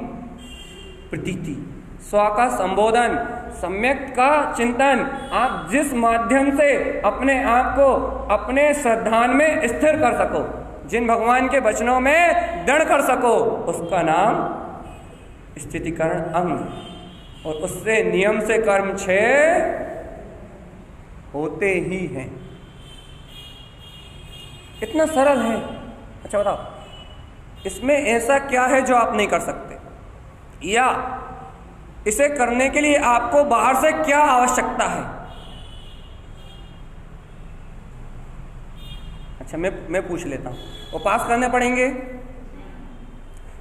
प्रतीति, स्व का संबोधन, सम्यक का चिंतन। आप जिस माध्यम से अपने आप को अपने श्रद्धान में स्थिर कर सको, जिन भगवान के वचनों में दृढ़ कर सको, उसका नाम स्थितिकरण अंग। और उससे नियम से कर्म 6 होते ही हैं। इतना सरल है। अच्छा बताओ, इसमें ऐसा क्या है जो आप नहीं कर सकते, या इसे करने के लिए आपको बाहर से क्या आवश्यकता है? अच्छा, मैं पूछ लेता हूं। उपास करने पड़ेंगे,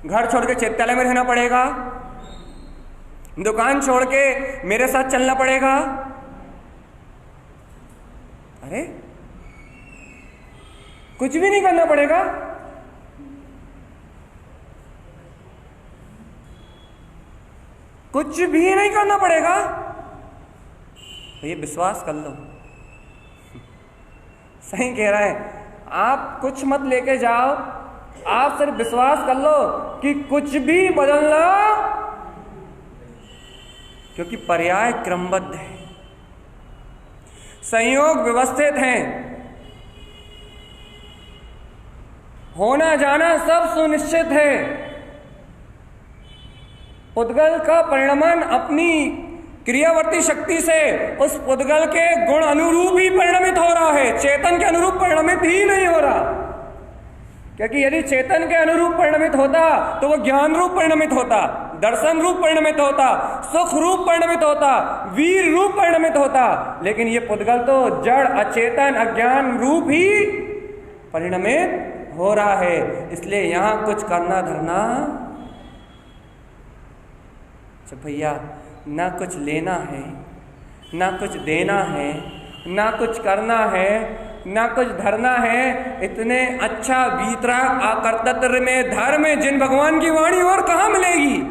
घर छोड़ के चैत्यालय में रहना पड़ेगा, दुकान छोड़ के मेरे साथ चलना पड़ेगा। अरे कुछ भी नहीं करना पड़ेगा। कुछ भी नहीं करना पड़ेगा। तो ये विश्वास कर लो, सही कह रहा है। आप कुछ मत लेके जाओ, आप सिर्फ विश्वास कर लो कि कुछ भी बदलना, क्योंकि पर्याय क्रमबद्ध है, संयोग व्यवस्थित हैं, होना जाना सब सुनिश्चित है। पुद्गल का परिणमन अपनी क्रियावर्ती शक्ति से उस पुद्गल के गुण अनुरूप ही परिणमित हो रहा है, चेतन के अनुरूप परिणमित ही नहीं हो रहा। क्योंकि यदि चेतन के अनुरूप परिणमित होता तो वो ज्ञान रूप परिणमित होता, दर्शन रूप परिणमित होता, सुख रूप परिणमित होता, वीर रूप परिणमित होता। लेकिन ये पुद्गल तो जड़, अचेतन, अज्ञान रूप ही परिणमित हो रहा है। इसलिए यहां कुछ करना धरना। अच्छा भैया, ना कुछ लेना है, ना कुछ देना है, ना कुछ करना है, ना कुछ धरना है। इतने अच्छा वीतराग आकर्तृ में धर्म जिन भगवान की वाणी और कहाँ मिलेगी?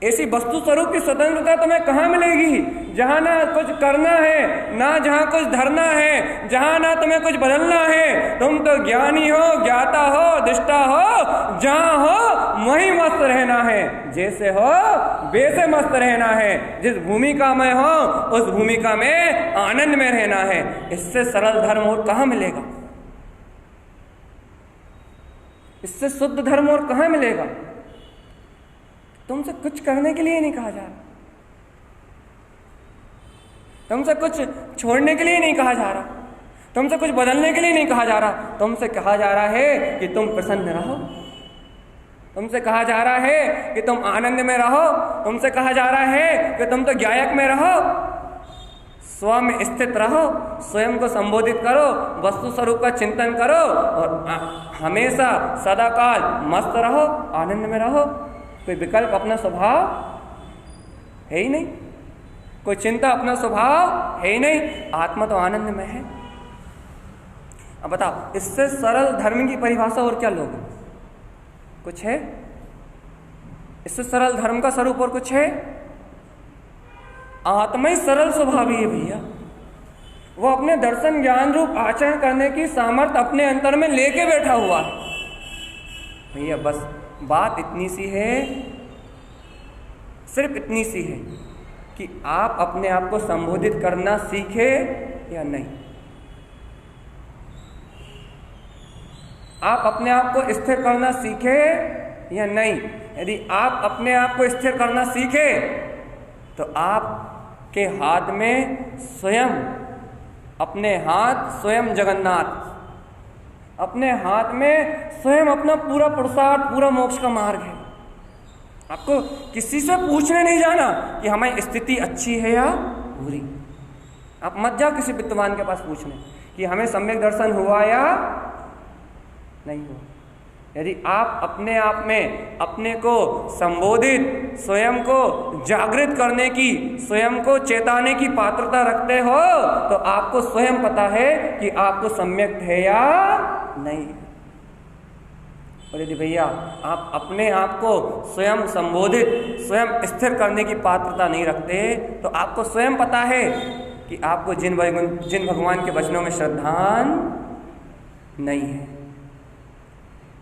ऐसी वस्तु स्वरूप की स्वतंत्रता तुम्हें कहाँ मिलेगी? जहां ना कुछ करना है, ना जहां कुछ धरना है, जहां ना तुम्हें कुछ बदलना है। तुम तो ज्ञानी हो, ज्ञाता हो, दिष्टा हो, जहां हो वहीं मस्त रहना है, जैसे हो वैसे मस्त रहना है, जिस भूमिका में हो उस भूमिका में आनंद में रहना है। इससे सरल धर्म और कहाँ मिलेगा? इससे शुद्ध धर्म और कहाँ मिलेगा? तुमसे कुछ करने के लिए नहीं कहा जा रहा, तुमसे कुछ छोड़ने के लिए नहीं कहा जा रहा, तुमसे कुछ बदलने के लिए नहीं कहा जा रहा। तुमसे कहा जा रहा है कि तुम प्रसन्न रहो, तुमसे कहा जा रहा है कि तुम आनंद में रहो, तुमसे कहा जा रहा है कि तुम तो ज्ञायक में रहो, स्व में स्थित रहो, स्वयं को संबोधित करो, वस्तु स्वरूप का चिंतन करो और हमेशा सदाकाल मस्त रहो, आनंद में रहो। कोई विकल्प अपना स्वभाव है ही नहीं, कोई चिंता अपना स्वभाव है ही नहीं, आत्मा तो आनंद में है। अब बताओ, इससे सरल धर्म की परिभाषा और क्या लोगे? कुछ है? इससे सरल धर्म का स्वरूप और कुछ है? आत्मा ही सरल स्वभावी है भैया। वो अपने दर्शन ज्ञान रूप आचरण करने की सामर्थ्य अपने अंतर में लेके बैठा हुआ है भैया। बस बात इतनी सी है, सिर्फ इतनी सी है कि आप अपने आप को संबोधित करना सीखे या नहीं। आप अपने आप को स्थिर करना सीखे या नहीं। यदि आप अपने आप को स्थिर करना सीखे तो आपके हाथ में स्वयं, अपने हाथ स्वयं जगन्नाथ, अपने हाथ में स्वयं अपना पूरा पुरुषार्थ, पूरा मोक्ष का मार्ग है। आपको किसी से पूछने नहीं जाना कि हमारी स्थिति अच्छी है या बुरी। आप मत जाओ किसी विद्वान के पास पूछने कि हमें सम्यक दर्शन हुआ या नहीं हुआ। यदि आप अपने आप में अपने को संबोधित, स्वयं को जागृत करने की, स्वयं को चेताने की पात्रता रखते हो तो आपको स्वयं पता है कि आपको सम्यक है या नहीं। और यदि भैया आप अपने आप को स्वयं संबोधित, स्वयं स्थिर करने की पात्रता नहीं रखते तो आपको स्वयं पता है कि आपको जिन भगवान के वचनों में श्रद्धा नहीं है।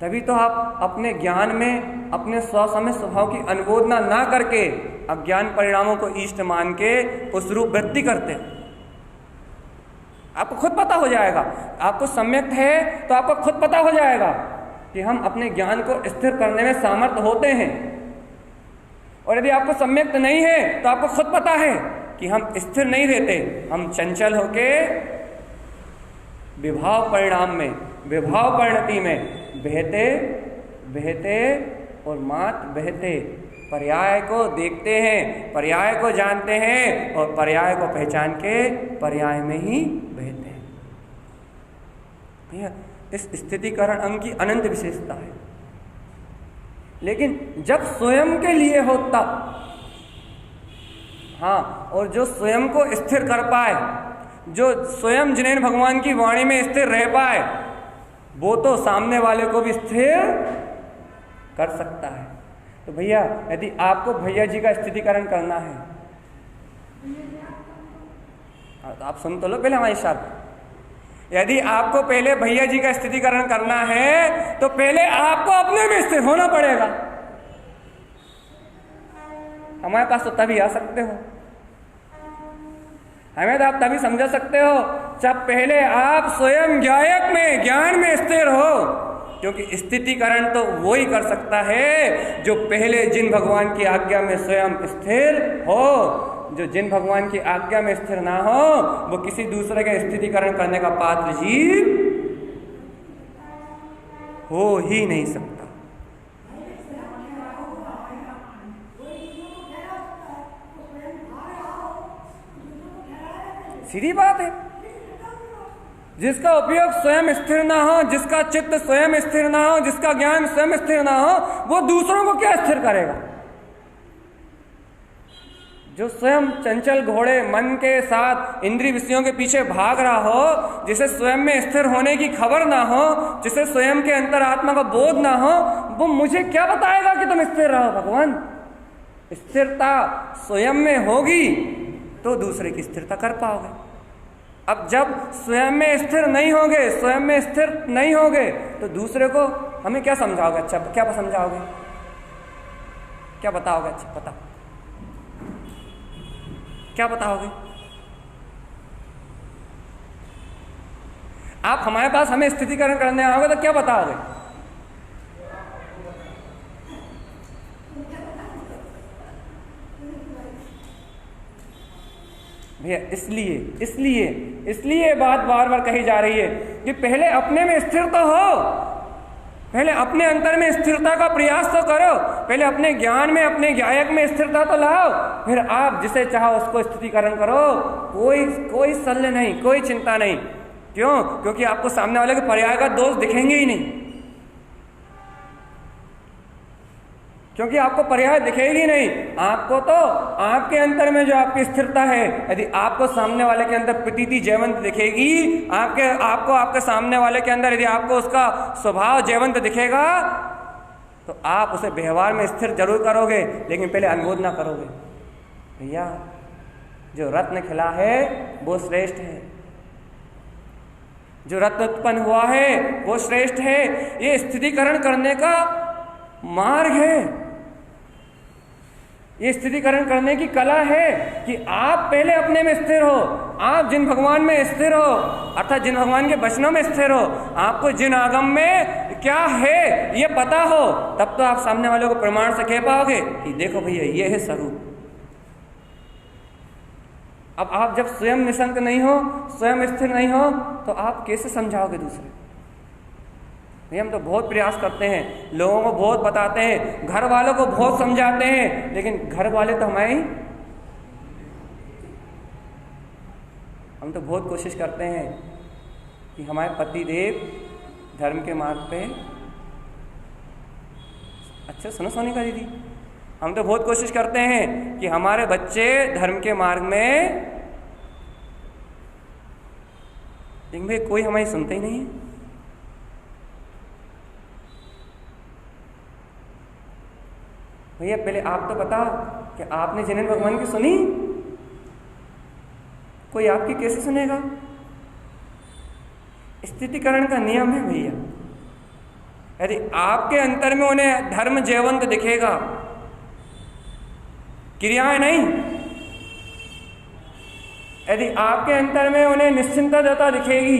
तभी तो आप अपने ज्ञान में अपने स्वसमय स्वभाव की अनुमोदना ना करके अज्ञान परिणामों को इष्ट मान के उस रूप वृत्ति करते। आपको खुद पता हो जाएगा, आपको सम्यक है तो आपको खुद पता हो जाएगा कि हम अपने ज्ञान को स्थिर करने में सामर्थ्य होते हैं। और यदि आपको सम्यक नहीं है तो आपको खुद पता है कि हम स्थिर नहीं रहते, हम चंचल होके विभाव परिणाम में, विभाव परिणति में बहते बहते और मात बहते पर्याय को देखते हैं, पर्याय को जानते हैं और पर्याय को पहचान के पर्याय में ही बहते हैं। भैया इस स्थितिकरण अंग की अनंत विशेषता है। लेकिन जब स्वयं के लिए हो तब, हाँ, और जो स्वयं को स्थिर कर पाए, जो स्वयं जिनेन्द्र भगवान की वाणी में स्थिर रह पाए, वो तो सामने वाले को भी स्थिर कर सकता है। तो भैया यदि आपको भैया जी का स्थितिकरण करना है तो आप सुन तो लो पहले हमारी शर्त। यदि आपको पहले भैया जी का स्थितिकरण करना है तो पहले आपको अपने में स्थिर होना पड़ेगा। हमारे पास तो तभी आ सकते हो, हमें तो आप तभी समझा सकते हो जब पहले आप स्वयं ज्ञायक में, ज्ञान में स्थिर हो। क्योंकि स्थितिकरण तो वो ही कर सकता है जो पहले जिन भगवान की आज्ञा में स्वयं स्थिर हो। जो जिन भगवान की आज्ञा में स्थिर ना हो वो किसी दूसरे का स्थितिकरण करने का पात्र जीव हो ही नहीं सकता। सीधी बात है। जिसका उपयोग स्वयं स्थिर ना हो, जिसका चित्त स्वयं स्थिर ना हो, जिसका ज्ञान स्वयं स्थिर ना हो, वो दूसरों को क्या स्थिर करेगा। जो स्वयं चंचल घोड़े मन के साथ इंद्रिय विषयों के पीछे भाग रहा हो, जिसे स्वयं में स्थिर होने की खबर ना हो, जिसे स्वयं के अंतरात्मा का बोध ना हो, वो मुझे क्या बताएगा कि तुम स्थिर रहो। भगवान, स्थिरता स्वयं में होगी तो दूसरे की स्थिरता कर पाओगे। अब जब स्वयं में स्थिर नहीं होगे, स्वयं में स्थिर नहीं होगे तो दूसरे को हमें क्या समझाओगे। अच्छा क्या समझाओगे, क्या बताओगे। अच्छा बताओ, क्या बताओगे। आप हमारे पास हमें स्थितिकरण करने आओगे तो क्या बताओगे। भैया इसलिए बात बार बार कही जा रही है कि पहले अपने में स्थिर तो हो, पहले अपने अंतर में स्थिरता का प्रयास तो करो, पहले अपने ज्ञान में, अपने ज्ञायक में स्थिरता तो लाओ, फिर आप जिसे चाहो उसको स्थितिकरण करो। कोई शल्य नहीं, कोई चिंता नहीं। क्यों? क्योंकि आपको सामने वाले के पर्याय का दोष दिखेंगे ही नहीं, क्योंकि आपको पर्याय दिखेगी नहीं। आपको तो आपके अंतर में जो आपकी स्थिरता है, यदि आपको सामने वाले के अंदर प्रतीति जयवंत दिखेगी, आपको आपके सामने वाले के अंदर यदि आपको उसका स्वभाव जयवंत दिखेगा तो आप उसे व्यवहार में स्थिर जरूर करोगे, लेकिन पहले अनुमोद ना करोगे। भैया जो रत्न खिला है वो श्रेष्ठ है, जो रत्न उत्पन्न हुआ है वो श्रेष्ठ है। ये स्थितिकरण करने का मार्ग है, ये स्थितिकरण करने की कला है कि आप पहले अपने में स्थिर हो, आप जिन भगवान में स्थिर हो, अर्थात जिन भगवान के वचनों में स्थिर हो। आपको जिन आगम में क्या है ये पता हो, तब तो आप सामने वालों को प्रमाण से कह पाओगे कि देखो भैया ये है स्वरूप। अब आप जब स्वयं निशंक नहीं हो, स्वयं स्थिर नहीं हो, तो आप कैसे समझाओगे दूसरे? भैया हम तो बहुत प्रयास करते हैं, लोगों को बहुत बताते हैं, घर वालों को बहुत समझाते हैं, लेकिन घर वाले तो हम तो बहुत कोशिश करते हैं कि हमारे पति देव धर्म के मार्ग पे, अच्छा सुनो सोनिका दीदी, हम तो बहुत कोशिश करते हैं कि हमारे बच्चे धर्म के मार्ग में, लेकिन भाई कोई हमारी सुनते ही नहीं है। भैया पहले आप तो बताओ कि आपने जिनेंद्र भगवान की सुनी? कोई आपकी कैसे सुनेगा? स्थितिकरण का नियम है भैया। यदि आपके अंतर में उन्हें धर्म जयवंत दिखेगा, क्रियाएं नहीं, यदि आपके अंतर में उन्हें निश्चिंतता दिखेगी,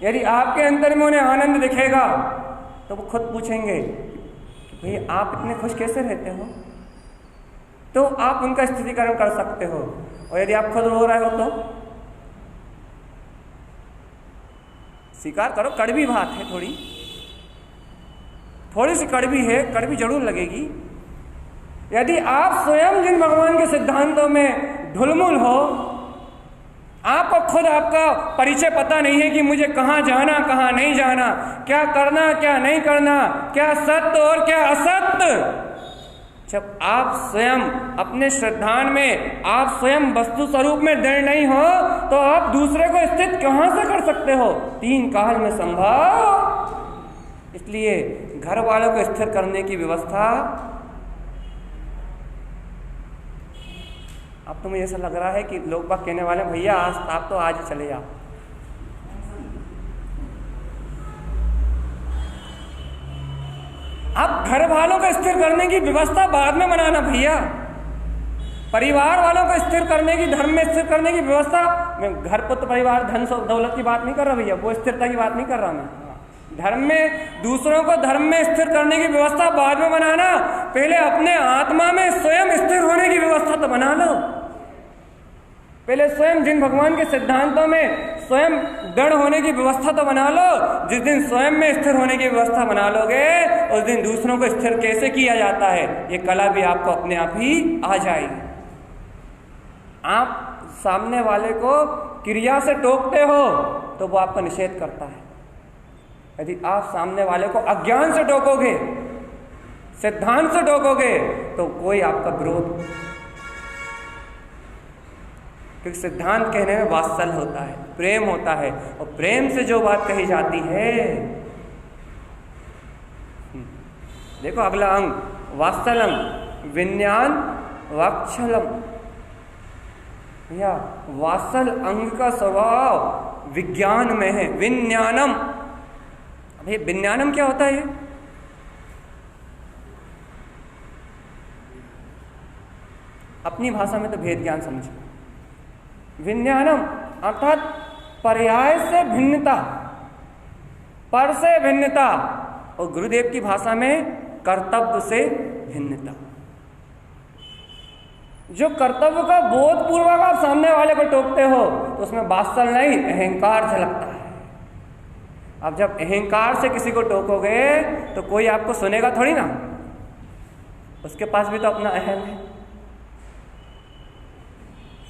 यदि आपके अंतर में उन्हें आनंद दिखेगा, तो वो खुद पूछेंगे कि भैया आप इतने खुश कैसे रहते हो? तो आप उनका स्थितिकरण कर सकते हो। और यदि आप खुद रो रहे हो तो स्वीकार करो, कड़वी बात है, थोड़ी सी कड़वी है, कड़वी जरूर लगेगी। यदि आप स्वयं जिन भगवान के सिद्धांतों में ढुलमुल हो, आपको खुद आपका परिचय पता नहीं है कि मुझे कहाँ जाना कहाँ नहीं जाना, क्या करना क्या नहीं करना, क्या सत्य और क्या असत्य, जब आप स्वयं अपने श्रद्धान में आप स्वयं वस्तु स्वरूप में दृढ़ नहीं हो, तो आप दूसरे को स्थित कहां से कर सकते हो? तीन काल में संभव। इसलिए घर वालों को स्थिर करने की व्यवस्था, अब तो मुझे ऐसा लग रहा है कि लोग बाग कहने वाले भैया आप तो आज ही चले जाओ। अब घर वालों को स्थिर करने की व्यवस्था बाद में बनाना भैया। परिवार वालों को स्थिर करने की, धर्म में स्थिर करने की व्यवस्था, मैं घर पुत्र परिवार धन दौलत की बात नहीं कर रहा भैया, वो स्थिरता की बात नहीं कर रहा मैं। धर्म में दूसरों को धर्म में स्थिर करने की व्यवस्था बाद में बनाना, पहले अपने आत्मा में स्वयं स्थिर होने की व्यवस्था तो बना लो। पहले स्वयं जिन भगवान के सिद्धांतों में स्वयं दृढ़ होने की व्यवस्था तो बना लो। जिस दिन स्वयं में स्थिर होने की व्यवस्था बना लोगे, उस दिन दूसरों को स्थिर कैसे किया जाता है ये कला भी आपको अपने आप ही आ जाएगी। आप सामने वाले को क्रिया से टोकते हो तो वो आपका निषेध करता है। यदि आप सामने वाले को अज्ञान से टोकोगे, सिद्धांत से टोकोगे, तो कोई आपका विरोध, क्योंकि सिद्धांत कहने में वात्सल्य होता है, प्रेम होता है, और प्रेम से जो बात कही जाती है, देखो अगला अंग वात्सल्यम, विज्ञान वात्सल्यम। या वात्सल अंग का स्वभाव विज्ञान में है, विज्ञानम। अभी विज्ञानम क्या होता है? अपनी भाषा में तो भेद ज्ञान समझो। विज्ञानम अर्थात पर्याय से भिन्नता, पर से भिन्नता, और गुरुदेव की भाषा में कर्तव्य से भिन्नता। जो कर्तव्य का बोध पूर्वक आप सामने वाले को टोकते हो तो उसमें वात्सल्य नहीं, अहंकार झलकता है। अब जब अहंकार से किसी को टोकोगे तो कोई आपको सुनेगा थोड़ी ना, उसके पास भी तो अपना अहम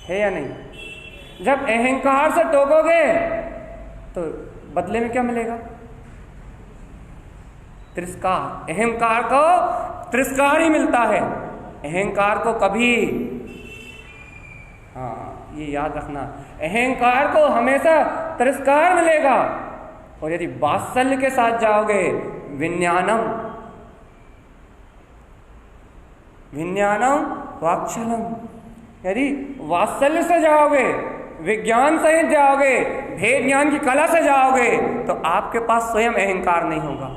है या नहीं? जब अहंकार से टोकोगे तो बदले में क्या मिलेगा? तिरस्कार। अहंकार को तिरस्कार ही मिलता है। अहंकार को कभी, हाँ ये याद रखना, अहंकार को हमेशा तिरस्कार मिलेगा। और यदि वात्सल्य के साथ जाओगे, विज्ञानम, विज्ञानम वात्सल्यम, यदि वात्सल्य से जाओगे, विज्ञान सहित जाओगे, भेद ज्ञान की कला से जाओगे, तो आपके पास स्वयं अहंकार नहीं होगा।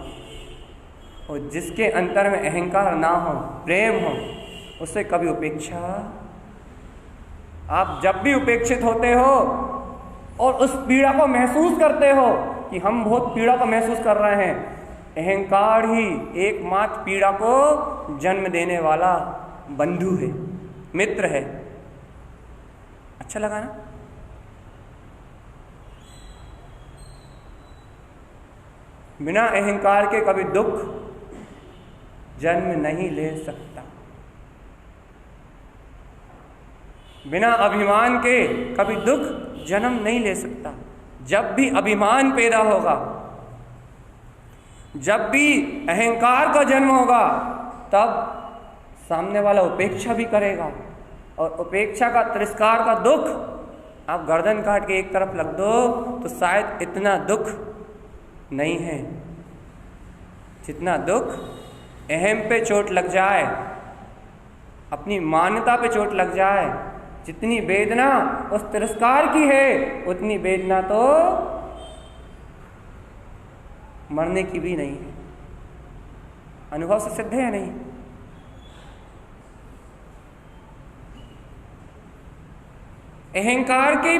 और जिसके अंतर में अहंकार ना हो, प्रेम हो, उससे कभी उपेक्षा। आप जब भी उपेक्षित होते हो और उस पीड़ा को महसूस करते हो, कि हम बहुत पीड़ा को महसूस कर रहे हैं। अहंकार ही एकमात्र पीड़ा को जन्म देने वाला बंधु है, मित्र है। अच्छा लगा ना? बिना अहंकार के कभी दुख जन्म नहीं ले सकता। बिना अभिमान के कभी दुख जन्म नहीं ले सकता। जब भी अभिमान पैदा होगा, जब भी अहंकार का जन्म होगा, तब सामने वाला उपेक्षा भी करेगा, और उपेक्षा का, तिरस्कार का दुख आप गर्दन काट के एक तरफ रख दो तो शायद इतना दुख नहीं है जितना दुख अहम पे चोट लग जाए, अपनी मान्यता पे चोट लग जाए। जितनी वेदना उस तिरस्कार की है, उतनी वेदना तो मरने की भी नहीं है। अनुभव से सिद्ध है या नहीं? अहंकार की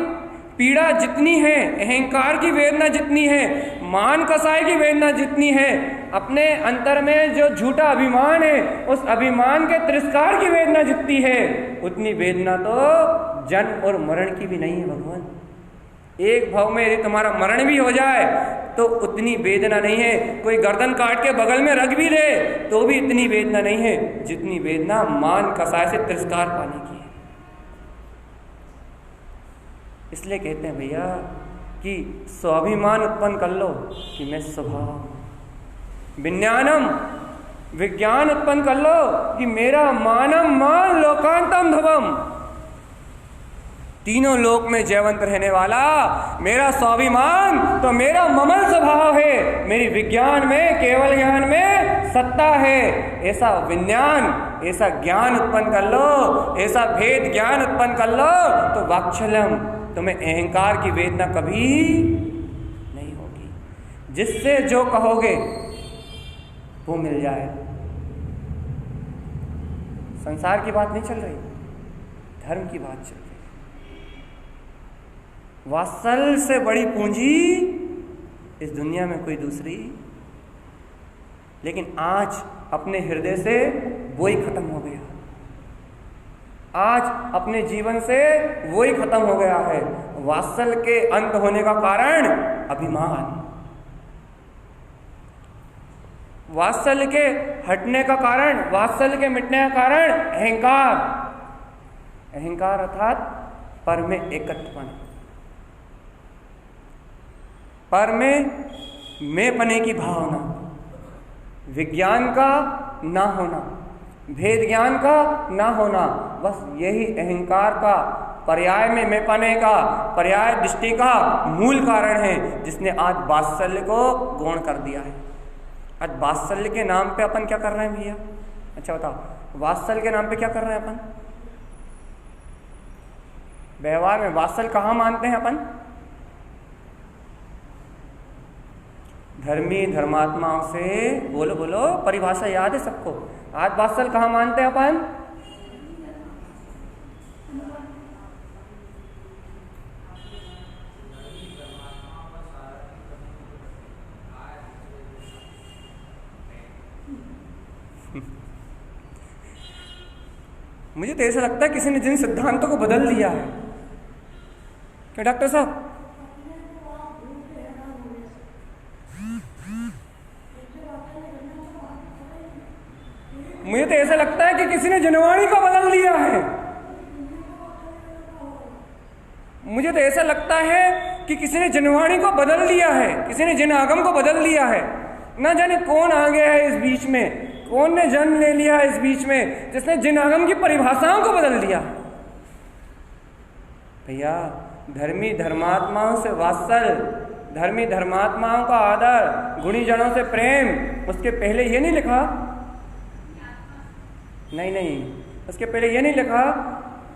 पीड़ा जितनी है, अहंकार की वेदना जितनी है, मान कसाई की वेदना जितनी है, अपने अंतर में जो झूठा अभिमान है, उस अभिमान के तिरस्कार की वेदना जितनी है, उतनी वेदना तो जन्म और मरण की भी नहीं है भगवान। एक भाव में यदि तुम्हारा मरण भी हो जाए तो उतनी वेदना नहीं है। कोई गर्दन काट के बगल में रख भी दे तो भी इतनी वेदना नहीं है जितनी वेदना मान कसाई से तिरस्कार पाने की है। इसलिए कहते हैं भैया कि स्वाभिमान उत्पन्न कर लो कि मैं स्वभाव, विज्ञानम, विज्ञान उत्पन्न कर लो कि मेरा मानम मान लोकांतम ध्रुवम, तीनों लोक में जयवंत रहने वाला मेरा स्वाभिमान तो मेरा ममल स्वभाव है। मेरी विज्ञान में, केवल ज्ञान में सत्ता है। ऐसा विज्ञान, ऐसा ज्ञान उत्पन्न कर लो, ऐसा भेद ज्ञान उत्पन्न कर लो तो वात्सल्यम, तुम्हें अहंकार की वेदना कभी नहीं होगी। जिससे जो कहोगे वो मिल जाए। संसार की बात नहीं चल रही, धर्म की बात चल रही। वात्सल्य से बड़ी पूंजी इस दुनिया में कोई दूसरी, लेकिन आज अपने हृदय से वो ही खत्म हो गया। आज अपने जीवन से वो ही खत्म हो गया है। वात्सल्य के अंत होने का कारण अभिमान, वात्सल्य के हटने का कारण, वात्सल्य के मिटने का कारण अहंकार। अहंकार अर्थात पर में एकत्वपन, पर में मैंपने की भावना, विज्ञान का ना होना, भेद ज्ञान का ना होना, बस यही अहंकार का, पर्याय में मैंपने का, पर्याय दृष्टि का मूल कारण है, जिसने आज वात्सल्य को गौण कर दिया है। आज वात्सल्य के नाम पे अपन क्या कर रहे हैं भैया? अच्छा बताओ, वात्सल्य के नाम पे क्या कर रहे हैं अपन? व्यवहार में वात्सल्य कहाँ मानते हैं अपन? धर्मी धर्मात्माओं से, बोलो बोलो, परिभाषा याद है सबको? आज वात्सल्य कहाँ मानते हैं अपन? मुझे तो ऐसा लगता है किसी ने जिन सिद्धांतों को बदल दिया है। क्या डॉक्टर साहब? मुझे तो ऐसा लगता है कि किसी ने जनवाणी को बदल दिया है। मुझे तो ऐसा लगता है कि किसी ने जनवाणी को बदल दिया है, किसी ने जन आगम को बदल दिया है। ना जाने कौन आ गया है इस बीच में, कौन ने जन्म ले लिया इस बीच में, जिसने जिन आगम की परिभाषाओं को बदल दिया। भैया धर्मी धर्मात्माओं से वात्सल्य, धर्मी धर्मात्माओं का आदर, गुणी जनों से प्रेम, उसके पहले ये नहीं लिखा, नहीं, उसके पहले ये नहीं लिखा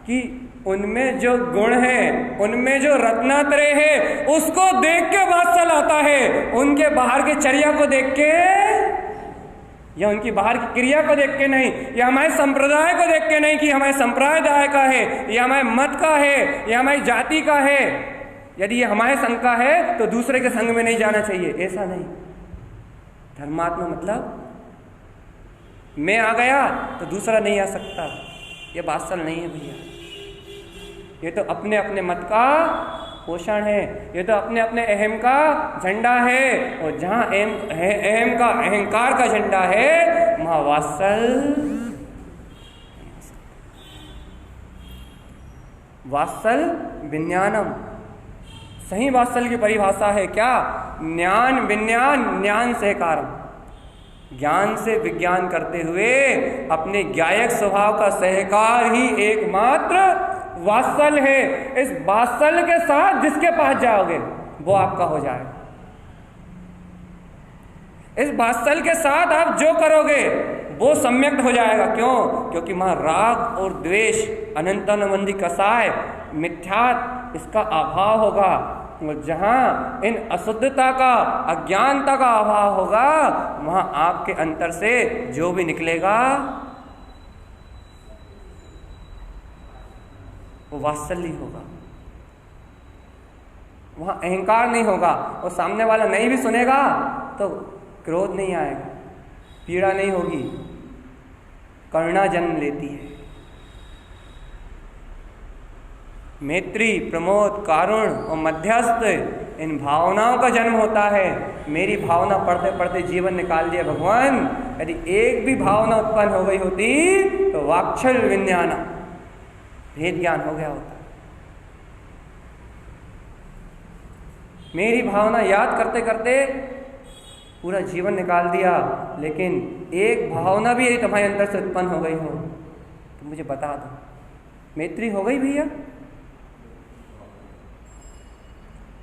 कि उनमें जो गुण है, उनमें जो रत्नात्रय है, उसको देख के वात्सल्य आता है। उनके बाहर के चर्या को देख के, या उनकी बाहर की क्रिया को देख के नहीं, या हमारे संप्रदाय को देख के नहीं कि हमारे संप्रदाय का है, या हमारे मत का है, या हमारी जाति का है, यदि ये हमारे संग का है तो दूसरे के संग में नहीं जाना चाहिए, ऐसा नहीं। धर्मात्मा मतलब मैं आ गया तो दूसरा नहीं आ सकता, ये वात्सल्य नहीं है भैया। ये तो अपने अपने मत का पोषण है, ये तो अपने अपने अहम का झंडा है, और जहां अहम का अहंकार का झंडा है वहां वात्सल्य विज्ञानम। सही वात्सल्य की परिभाषा है क्या? ज्ञान विज्ञान न्यान सहकारम। ज्ञान से विज्ञान करते हुए अपने ज्ञायक स्वभाव का सहकार ही एकमात्र वात्सल्य है। इस वात्सल्य के साथ जिसके पास जाओगे वो आपका हो जाएगा। इस वात्सल्य के साथ आप जो करोगे वो सम्यक हो जाएगा। क्यों? क्योंकि वहां राग और द्वेष, अनंतानुबंधी कसाय, मिथ्यात्व, इसका अभाव होगा। और जहां इन अशुद्धता का, अज्ञानता का अभाव होगा, वहां आपके अंतर से जो भी निकलेगा वो वात्सल्य होगा। वहां अहंकार नहीं होगा, और सामने वाला नहीं भी सुनेगा तो क्रोध नहीं आएगा, पीड़ा नहीं होगी, करुणा जन्म लेती है। मैत्री, प्रमोद, कारुण और मध्यस्थ, इन भावनाओं का जन्म होता है। मेरी भावना पढ़ते पढ़ते जीवन निकाल दिया भगवान। यदि एक भी भावना उत्पन्न हो गई होती तो वाक्षल विज्ञान, भेद ज्ञान हो गया होता। मेरी भावना याद करते करते पूरा जीवन निकाल दिया, लेकिन एक भावना भी यदि तुम्हारे अंदर से उत्पन्न हो गई हो तो मुझे बता दो, मैत्री हो गई भैया?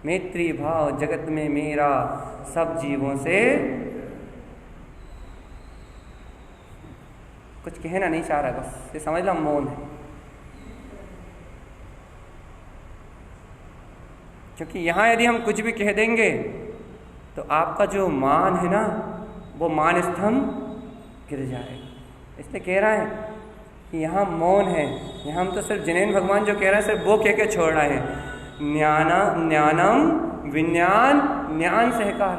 मैत्री भाव जगत में मेरा सब जीवों से, कुछ कहना नहीं चाह रहा, बस ये समझ लो मौन है। क्योंकि यहाँ यदि हम कुछ भी कह देंगे तो आपका जो मान है ना, वो मान स्तंभ गिर जाएगा। इसलिए कह रहा है कि यहाँ मौन है। यहाँ हम तो सिर्फ जिनेन भगवान जो कह रहे हैं सिर्फ वो कह के छोड़ रहे हैं। ज्ञानम विज्ञान ज्ञान सहकार।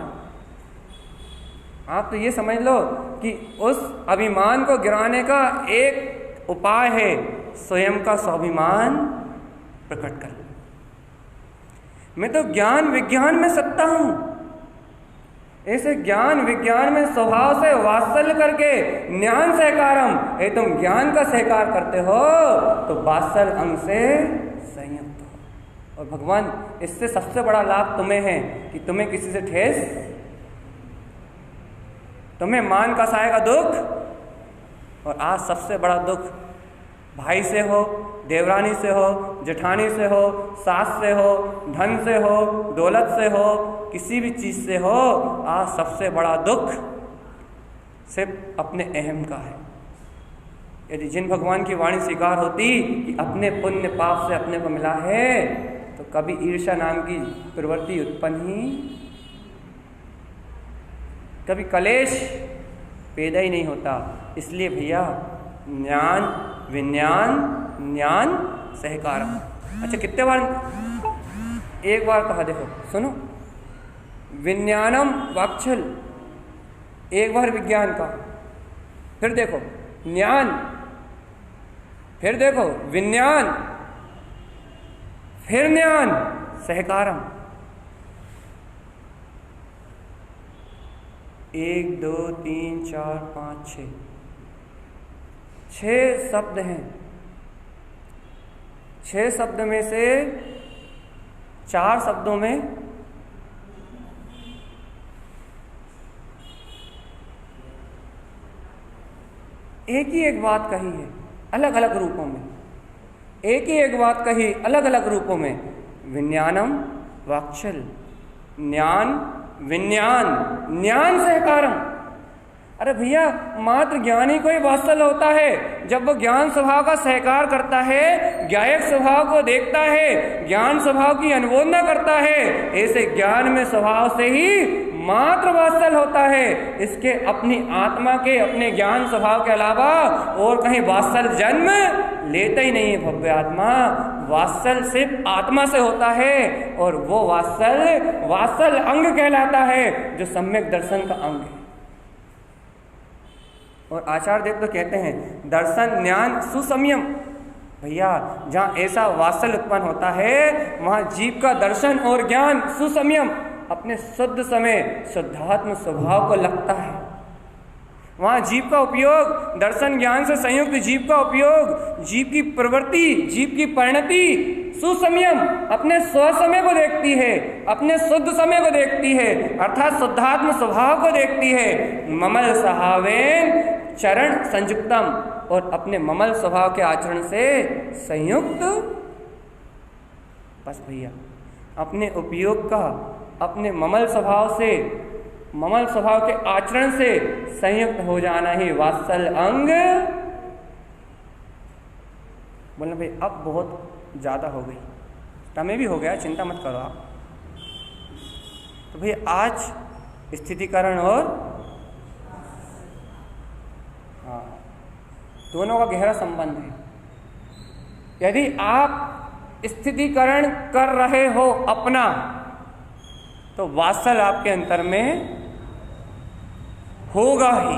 आप तो ये समझ लो कि उस अभिमान को गिराने का एक उपाय है स्वयं का स्वाभिमान प्रकट कर। मैं तो ज्ञान विज्ञान में सत्ता हूं, ऐसे ज्ञान विज्ञान में स्वभाव से वात्सल्य करके ज्ञान सहकारम, ये तुम ज्ञान का सहकार करते हो तो वात्सल्य अंग से संयुक्त हो। और भगवान इससे सबसे बड़ा लाभ तुम्हें है कि तुम्हें किसी से ठेस, तुम्हें मान कसाएगा दुख, और आज सबसे बड़ा दुख भाई से हो, देवरानी से हो, जेठानी से हो, सास से हो, धन से हो, दौलत से हो, किसी भी चीज से हो, आज सबसे बड़ा दुख सिर्फ अपने अहम का है। यदि जिन भगवान की वाणी स्वीकार होती कि अपने पुण्य पाप से अपने को मिला है तो कभी ईर्ष्या नाम की प्रवृत्ति उत्पन्न ही, कभी कलेश पैदा ही नहीं होता। इसलिए भैया ज्ञान विज्ञान ज्ञान सहकार। अच्छा कितने बार, एक बार कहा, देखो सुनो, विज्ञानम वाक्षल, एक बार विज्ञान का, फिर देखो ज्ञान, फिर देखो विज्ञान, फिर ज्ञान सहकारम। 1 2 3 4 5 6 शब्द हैं। 6 शब्द में से 4 शब्दों में एक ही एक बात कही है, अलग अलग रूपों में, एक ही एक बात कही अलग अलग रूपों में। विज्ञानम वाक्षल, ज्ञान विज्ञान ज्ञान सहकारम। अरे भैया मात्र ज्ञानी को ही वात्सल्य होता है जब वो ज्ञान स्वभाव का सहकार करता है, ज्ञायक स्वभाव को देखता है, ज्ञान स्वभाव की अनुमोदना करता है। ऐसे ज्ञान में स्वभाव से ही मात्र वात्सल होता है। इसके अपनी आत्मा के, अपने ज्ञान स्वभाव के अलावा और कहीं वात्सल जन्म लेता ही नहीं है। भव्य आत्मा वात्सल सिर्फ आत्मा से होता है और वो वात्सल अंग कहलाता है, जो सम्यक दर्शन का अंग है। और आचार्य देव तो कहते हैं दर्शन ज्ञान सुसंयम। भैया जहाँ ऐसा वात्सल उत्पन्न होता है वहाँ जीव का दर्शन और ज्ञान सुसंयम अपने शुद्ध समय शुद्धात्म स्वभाव को लगता है। वहाँ जीव का उपयोग, दर्शन ज्ञान से संयुक्त जीव का उपयोग, जीव की प्रवृत्ति, जीव की परिणति सुसंयम अपने स्वसमय को देखती है, अपने शुद्ध समय को देखती है, अर्थात शुद्धात्म स्वभाव को देखती है। ममल सहावेन चरण संयुक्तम, और अपने ममल स्वभाव के आचरण से संयुक्त। बस भैया अपने उपयोग का, अपने ममल स्वभाव से, ममल स्वभाव के आचरण से संयुक्त हो जाना ही वात्सल अंग। बोलना भाई अब बहुत ज़्यादा हो गई, समय भी हो गया, चिंता मत करो आप। तो भाई आज स्थितिकरण और हाँ दोनों का गहरा संबंध है। यदि आप स्थितिकरण कर रहे हो अपना, तो वात्सल आपके अंतर में होगा ही।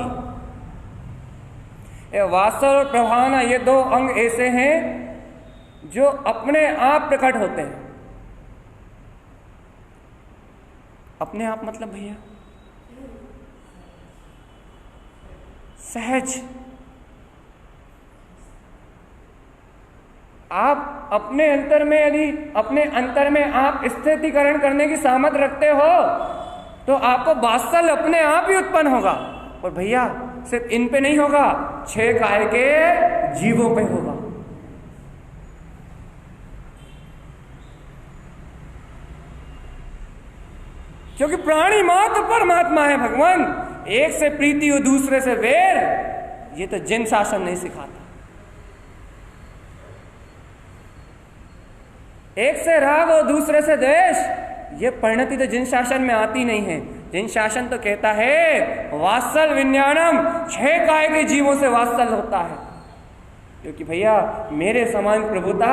ये वात्सल और प्रभावना, ये दो अंग ऐसे हैं जो अपने आप प्रकट होते हैं। अपने आप मतलब भैया सहज। आप अपने अंतर में, यदि अपने अंतर में आप स्थितिकरण करने की सामर्थ्य रखते हो तो आपको वात्सल अपने आप ही उत्पन्न होगा। और भैया सिर्फ इन पे नहीं होगा, 6 काय के जीवों पे होगा। क्योंकि प्राणी मात्र परमात्मा है भगवान। एक से प्रीति और दूसरे से वैर, ये तो जिन शासन नहीं सिखाता। एक से राग और दूसरे से द्वेष, ये परिणति तो जिन शासन में आती नहीं है। जिन शासन तो कहता है वात्सल विज्ञानम, 6 काय के जीवों से वात्सल होता है। क्योंकि भैया मेरे समान प्रभुता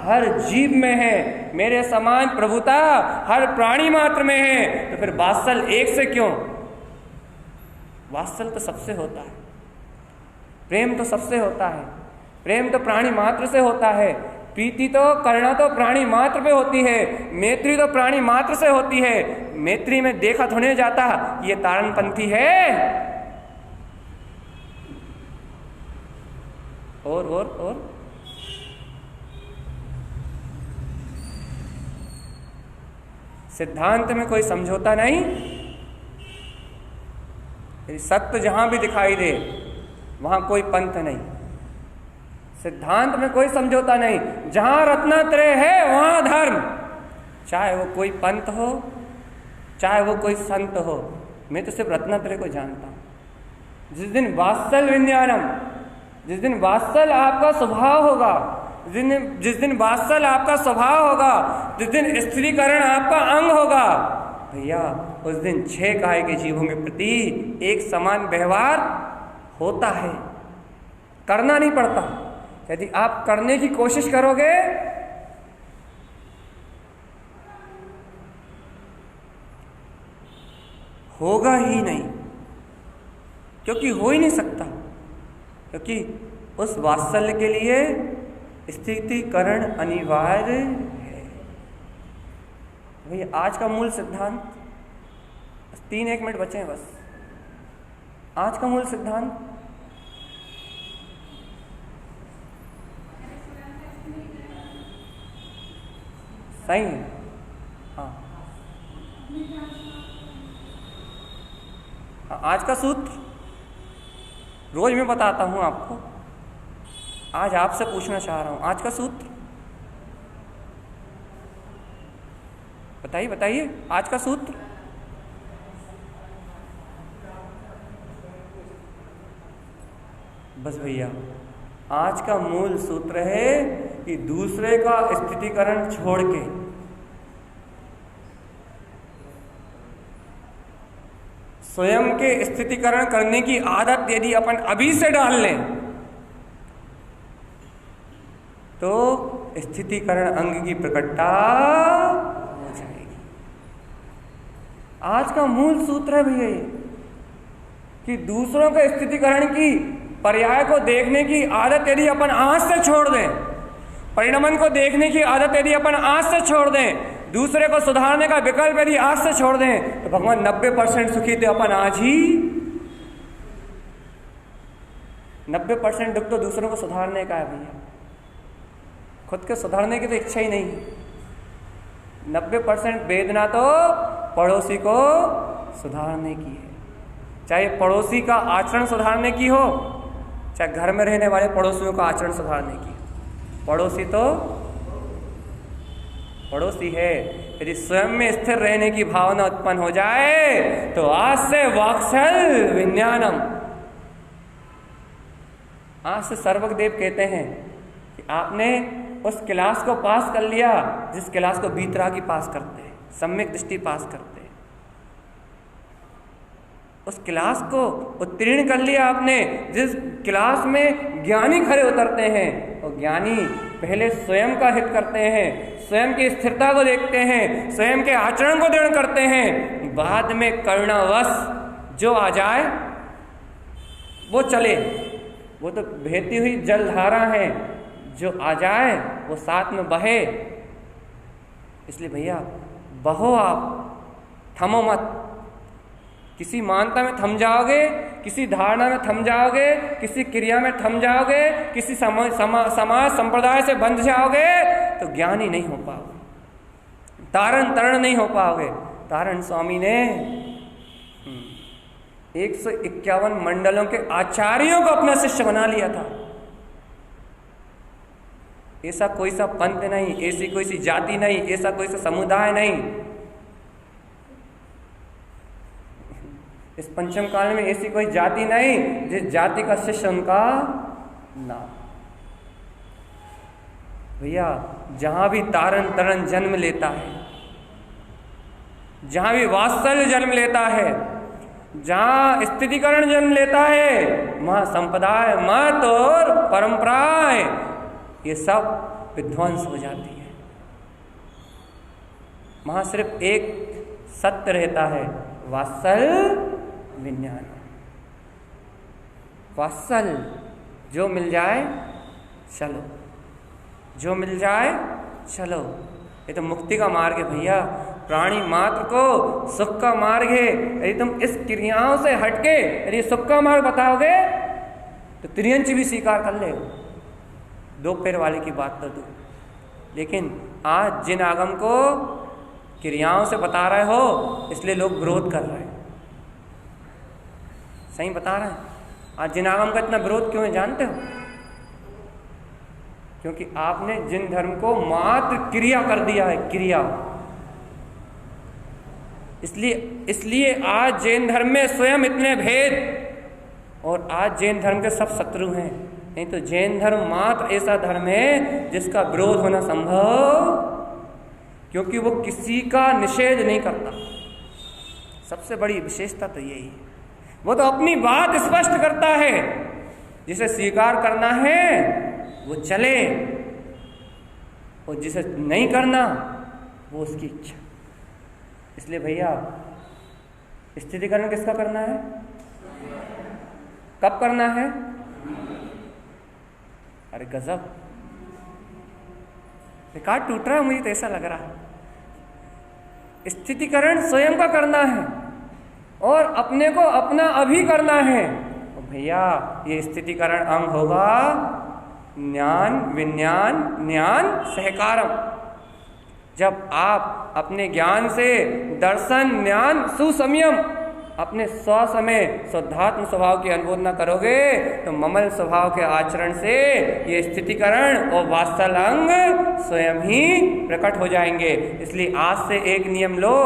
हर जीव में है, मेरे समान प्रभुता हर प्राणी मात्र में है। तो फिर वात्सल एक से क्यों? वात्सल तो सबसे होता है, प्रेम तो सबसे होता है, प्रेम तो प्राणी मात्र से होता है, प्रीति तो, करुणा तो प्राणी मात्र पे होती है, मैत्री तो प्राणी मात्र से होती है। मैत्री में देखा थोड़े जाता ये तारणपंथी है। और सिद्धांत में कोई समझौता नहीं। सत्य जहां भी दिखाई दे वहां कोई पंथ नहीं, सिद्धांत में कोई समझौता नहीं। जहां रत्नत्रय है वहां धर्म, चाहे वो कोई पंथ हो, चाहे वो कोई संत हो। मैं तो सिर्फ रत्नत्रय को जानता हूं। जिस दिन वात्सल विज्ञानम, जिस दिन वात्सल आपका स्वभाव होगा, जिस दिन वात्सल आपका स्वभाव होगा, जिस दिन स्त्रीकरण आपका अंग होगा, भैया उस दिन 6 काय के जीवों के प्रति एक समान व्यवहार होता है। करना नहीं पड़ता। यदि आप करने की कोशिश करोगे होगा ही नहीं, क्योंकि हो ही नहीं सकता। क्योंकि उस वात्सल्य के लिए स्थितिकरण अनिवार्य है। भैया आज का मूल सिद्धांत, 3-1 मिनट बचे हैं बस। आज का मूल सिद्धांत सही है। हाँ, आज का सूत्र रोज मैं बताता हूं आपको, आज आपसे पूछना चाह रहा हूं। आज का सूत्र बताइए आज का सूत्र। बस भैया आज का मूल सूत्र है कि दूसरे का स्थितिकरण छोड़ के स्वयं के स्थितिकरण करने की आदत यदि अपन अभी से डाल लें तो स्थितिकरण अंग की प्रकटता हो जाएगी। आज का मूल सूत्र है भैया ये कि दूसरों के स्थितिकरण की पर्याय को देखने की आदत यदि अपन आज से छोड़ दें, परिणमन को देखने की आदत यदि अपन आज से छोड़ दें, दूसरे को सुधारने का विकल्प यदि आज से छोड़ दें, तो भगवान 90% सुखी थे अपन आज ही 90% दुख तो दूसरों को सुधारने का है भैया, खुद के सुधारने की तो इच्छा ही नहीं। 90% वेदना तो पड़ोसी को सुधारने की है, चाहे पड़ोसी का आचरण सुधारने की हो, चाहे घर में रहने वाले पड़ोसियों का आचरण सुधारने की। पड़ोसी तो पड़ोसी है। यदि स्वयं में स्थिर रहने की भावना उत्पन्न हो जाए तो आज से वात्सल विज्ञानम, आज से सर्वज्ञदेव कहते हैं कि आपने उस क्लास को पास कर लिया जिस क्लास को बीतरागी पास करते हैं, सम्यक दृष्टि पास करते हैं, उस क्लास को उत्तीर्ण कर लिया आपने जिस क्लास में ज्ञानी खड़े उतरते हैं। और ज्ञानी पहले स्वयं का हित करते हैं, स्वयं की स्थिरता को देखते हैं, स्वयं के आचरण को दृढ़ करते हैं, बाद में करुणावश जो आ जाए वो चले, वो तो बहती हुई जलधारा है, जो आ जाए वो साथ में बहे। इसलिए भैया बहो, आप थमो मत। किसी मानता में थम जाओगे, किसी धारणा में थम जाओगे, किसी क्रिया में थम जाओगे, किसी समाज संप्रदाय से बंध जाओगे तो ज्ञानी नहीं हो पाओगे, तारण तरण नहीं हो पाओगे। तारण स्वामी ने 151 मंडलों के आचार्यों को अपना शिष्य बना लिया था। ऐसा कोई सा पंथ नहीं, ऐसी कोई सी जाति नहीं, ऐसा कोई सा समुदाय नहीं। इस पंचम काल में ऐसी कोई जाति नहीं जिस जाति का शिष्य उनका नाम। भैया जहां भी तारण तरण जन्म लेता है, जहां भी वात्सल्य जन्म लेता है, जहां स्थितिकरण जन्म लेता है, वहां संप्रदाय, मत और परंपराएं ये सब विध्वंस हो जाती है। वहां सिर्फ एक सत्य रहता है, वात्सल्य विज्ञान। वात्सल्य जो मिल जाए चलो, जो मिल जाए चलो, ये तो मुक्ति का मार्ग है भैया। प्राणी मात्र को सुख का मार्ग है। यदि तुम इस क्रियाओं से हटके यदि सुख का मार्ग बताओगे तो त्रियंच भी स्वीकार कर ले, दो पैर वाले की बात तो दो। लेकिन आज जिन आगम को क्रियाओं से बता रहे हो इसलिए लोग विरोध कर रहे हैं। सही बता रहे हैं। आज जिन आगम का इतना विरोध क्यों है जानते हो? क्योंकि आपने जिन धर्म को मात्र क्रिया कर दिया है, क्रिया। इसलिए आज जैन धर्म में स्वयं इतने भेद, और आज जैन धर्म के सब शत्रु हैं। नहीं तो जैन धर्म मात्र ऐसा धर्म है जिसका विरोध होना संभव, क्योंकि वो किसी का निषेध नहीं करता। सबसे बड़ी विशेषता तो यही है, वो तो अपनी बात स्पष्ट करता है। जिसे स्वीकार करना है वो चले, और जिसे नहीं करना वो उसकी इच्छा। इसलिए भैया स्थितिकरण किसका करना है, कब करना है? अरे गजब, रिकॉर्ड टूट रहा है, मुझे तो ऐसा लग रहा है। स्थितिकरण स्वयं का करना है और अपने को अपना अभी करना है। तो भैया ये स्थितिकरण अंग होगा ज्ञान विज्ञान ज्ञान सहकारम। जब आप अपने ज्ञान से दर्शन ज्ञान सुसंयम अपने स्वसमय शुद्धात्म स्वभाव की अनुमोदना करोगे तो ममल स्वभाव के आचरण से ये स्थितिकरण और वात्सल अंग स्वयं ही प्रकट हो जाएंगे। इसलिए आज से एक नियम लो।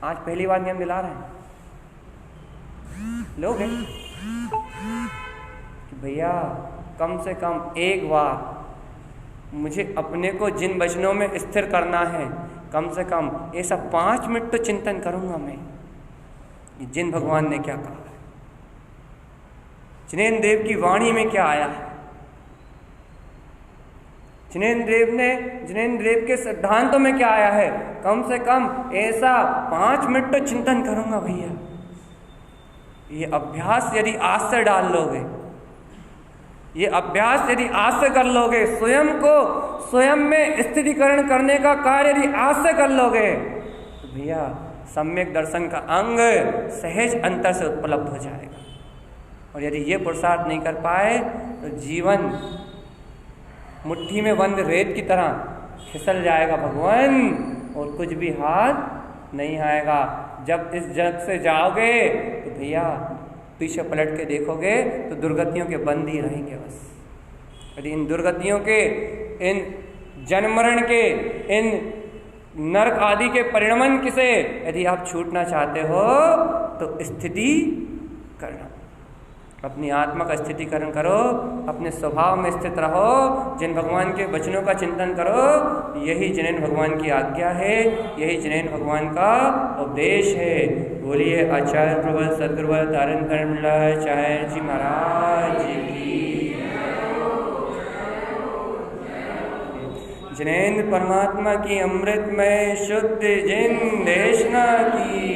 आज पहली बार नियम दिला रहे हैं लोग कि भैया कम से कम एक बार मुझे अपने को जिन वचनों में स्थिर करना है, कम से कम ऐसा 5 मिनट तो चिंतन करूंगा मैं। कि जिन भगवान ने क्या कहा है, जिनेंद्र देव की वाणी में क्या आया है, जिनेंद्र देव के सिद्धांतों में क्या आया है। कम से कम ऐसा 5 मिनट तो चिंतन करूंगा भैया। ये अभ्यास यदि आज से डाल लोगे, ये अभ्यास यदि आज से कर लोगे, स्वयं में स्थितिकरण करने का कार्य यदि आज से कर लोगे, तो भैया सम्यक दर्शन का अंग सहज अंतर से उपलब्ध हो जाएगा। और यदि ये पुरुषार्थ नहीं कर पाए तो जीवन मुट्ठी में बंद रेत की तरह फिसल जाएगा भगवान, और कुछ भी हाथ नहीं आएगा। जब इस जग से जाओगे तो भैया पीछे पलट के देखोगे तो दुर्गतियों के बंद ही रहेंगे बस। यदि इन दुर्गतियों के, इन जन्म मरण के, इन नरक आदि के परिणमन से यदि आप छूटना चाहते हो तो स्थिति करना, अपनी आत्मा का स्थितिकरण करो, अपने स्वभाव में स्थित रहो, जिन भगवान के वचनों का चिंतन करो। यही जिनेन भगवान की आज्ञा है, यही जिनेन भगवान का उपदेश है। बोलिए आचार्य प्रबल सदगुरु तारण कर्मलाचार्य जी महाराज की, जिनेन्द्र परमात्मा की अमृतमय शुद्ध जिन देशना की।